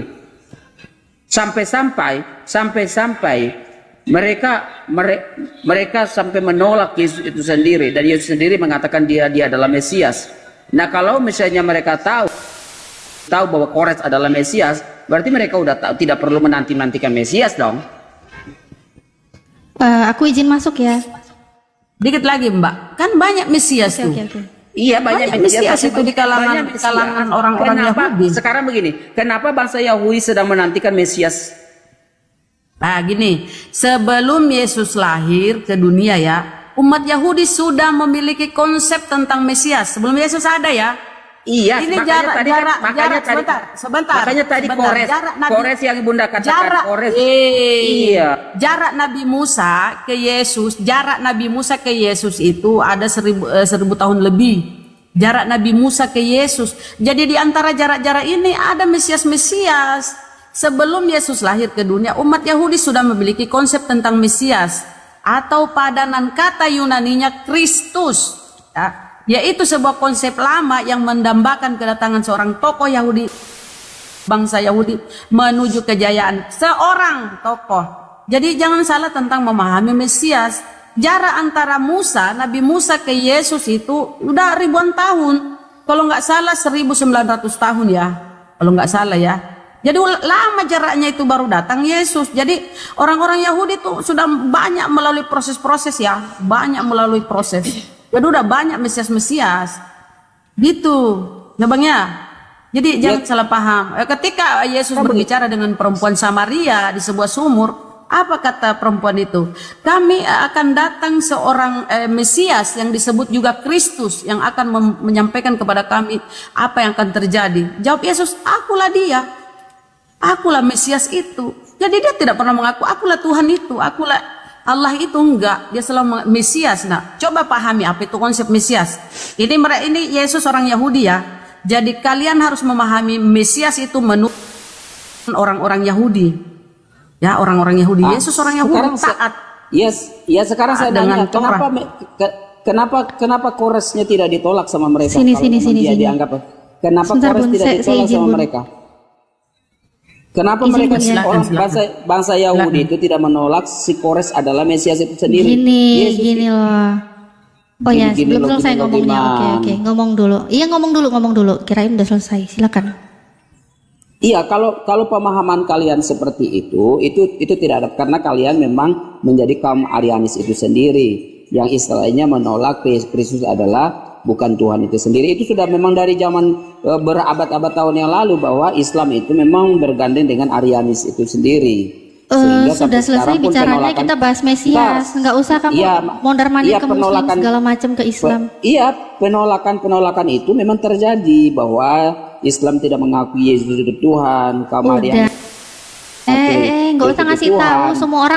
Sampai-sampai mereka sampai menolak Yesus itu sendiri, dan Yesus sendiri mengatakan dia adalah Mesias. Nah kalau misalnya mereka tahu bahwa Kores adalah Mesias, berarti mereka udah tahu, tidak perlu menanti-nantikan Mesias dong. Aku izin masuk ya. Dikit lagi Mbak, kan banyak Mesias tuh. Iya banyak Mesias itu di kalangan orang-orang Yahudi. Sekarang begini, kenapa bangsa Yahudi sedang menantikan Mesias? Nah gini, sebelum Yesus lahir ke dunia ya, umat Yahudi sudah memiliki konsep tentang Mesias. Sebelum Yesus ada ya. Iya, ini sebentar. Makanya tadi Kores yang Bunda katakan Kores. Jarak Nabi Musa ke Yesus, itu ada 1000 tahun lebih. Jarak Nabi Musa ke Yesus. Jadi di antara jarak-jarak ini ada Mesias. Sebelum Yesus lahir ke dunia, umat Yahudi sudah memiliki konsep tentang Mesias atau padanan kata Yunaninya Kristus. Yaitu sebuah konsep lama yang mendambakan kedatangan seorang tokoh Yahudi bangsa Yahudi menuju kejayaan seorang tokoh. Jadi jangan salah tentang memahami Mesias. Jarak antara Nabi Musa ke Yesus itu udah ribuan tahun. Kalau nggak salah 1900 tahun ya. Kalau nggak salah ya. Jadi lama jaraknya itu baru datang Yesus. Jadi orang-orang Yahudi itu sudah banyak melalui proses-proses ya. Banyak melalui proses. Jadi udah banyak Mesias-Mesias. Gitu. Ya Bang ya. Jadi jangan salah paham. Ketika Yesus berbicara dengan perempuan Samaria di sebuah sumur, apa kata perempuan itu? Kami akan datang seorang Mesias yang disebut juga Kristus yang akan menyampaikan kepada kami apa yang akan terjadi. Jawab Yesus, akulah dia. Akulah Mesias itu. Jadi dia tidak pernah mengaku akulah Tuhan itu, akulah Allah itu, enggak. Dia selalu Mesias. Nah, coba pahami apa itu konsep Mesias. Ini Yesus orang Yahudi ya. Jadi kalian harus memahami Mesias itu menurut orang-orang Yahudi. Ya, orang-orang Yahudi. Yesus orang Yahudi taat. Ya sekarang saya tanya, kenapa Koresnya tidak ditolak sama mereka? Sini. Dianggap, kenapa Sebentar, Kores tidak ditolak sama mereka? Kenapa mereka bangsa Yahudi itu tidak menolak si Kores adalah Mesias itu sendiri? Gini loh. Oh ya, belum selesai ngomongnya. Oke. Ngomong dulu. Kirain udah selesai. Silakan. Iya, kalau pemahaman kalian seperti itu tidak ada, karena kalian memang menjadi kaum Arianis itu sendiri yang istilahnya menolak Kristus adalah bukan Tuhan itu sendiri. Itu sudah memang dari zaman berabad-abad tahun yang lalu bahwa Islam itu memang bergandeng dengan Arianis itu sendiri. Sudah selesai bicaranya, kita bahas Mesias. Nggak usah kamu mondar-mandir ke Muslim segala macam ke Islam. Iya, penolakan itu memang terjadi bahwa Islam tidak mengakui Yesus itu Tuhan, kaum Arianis. Nggak usah ngasih tahu semua orang.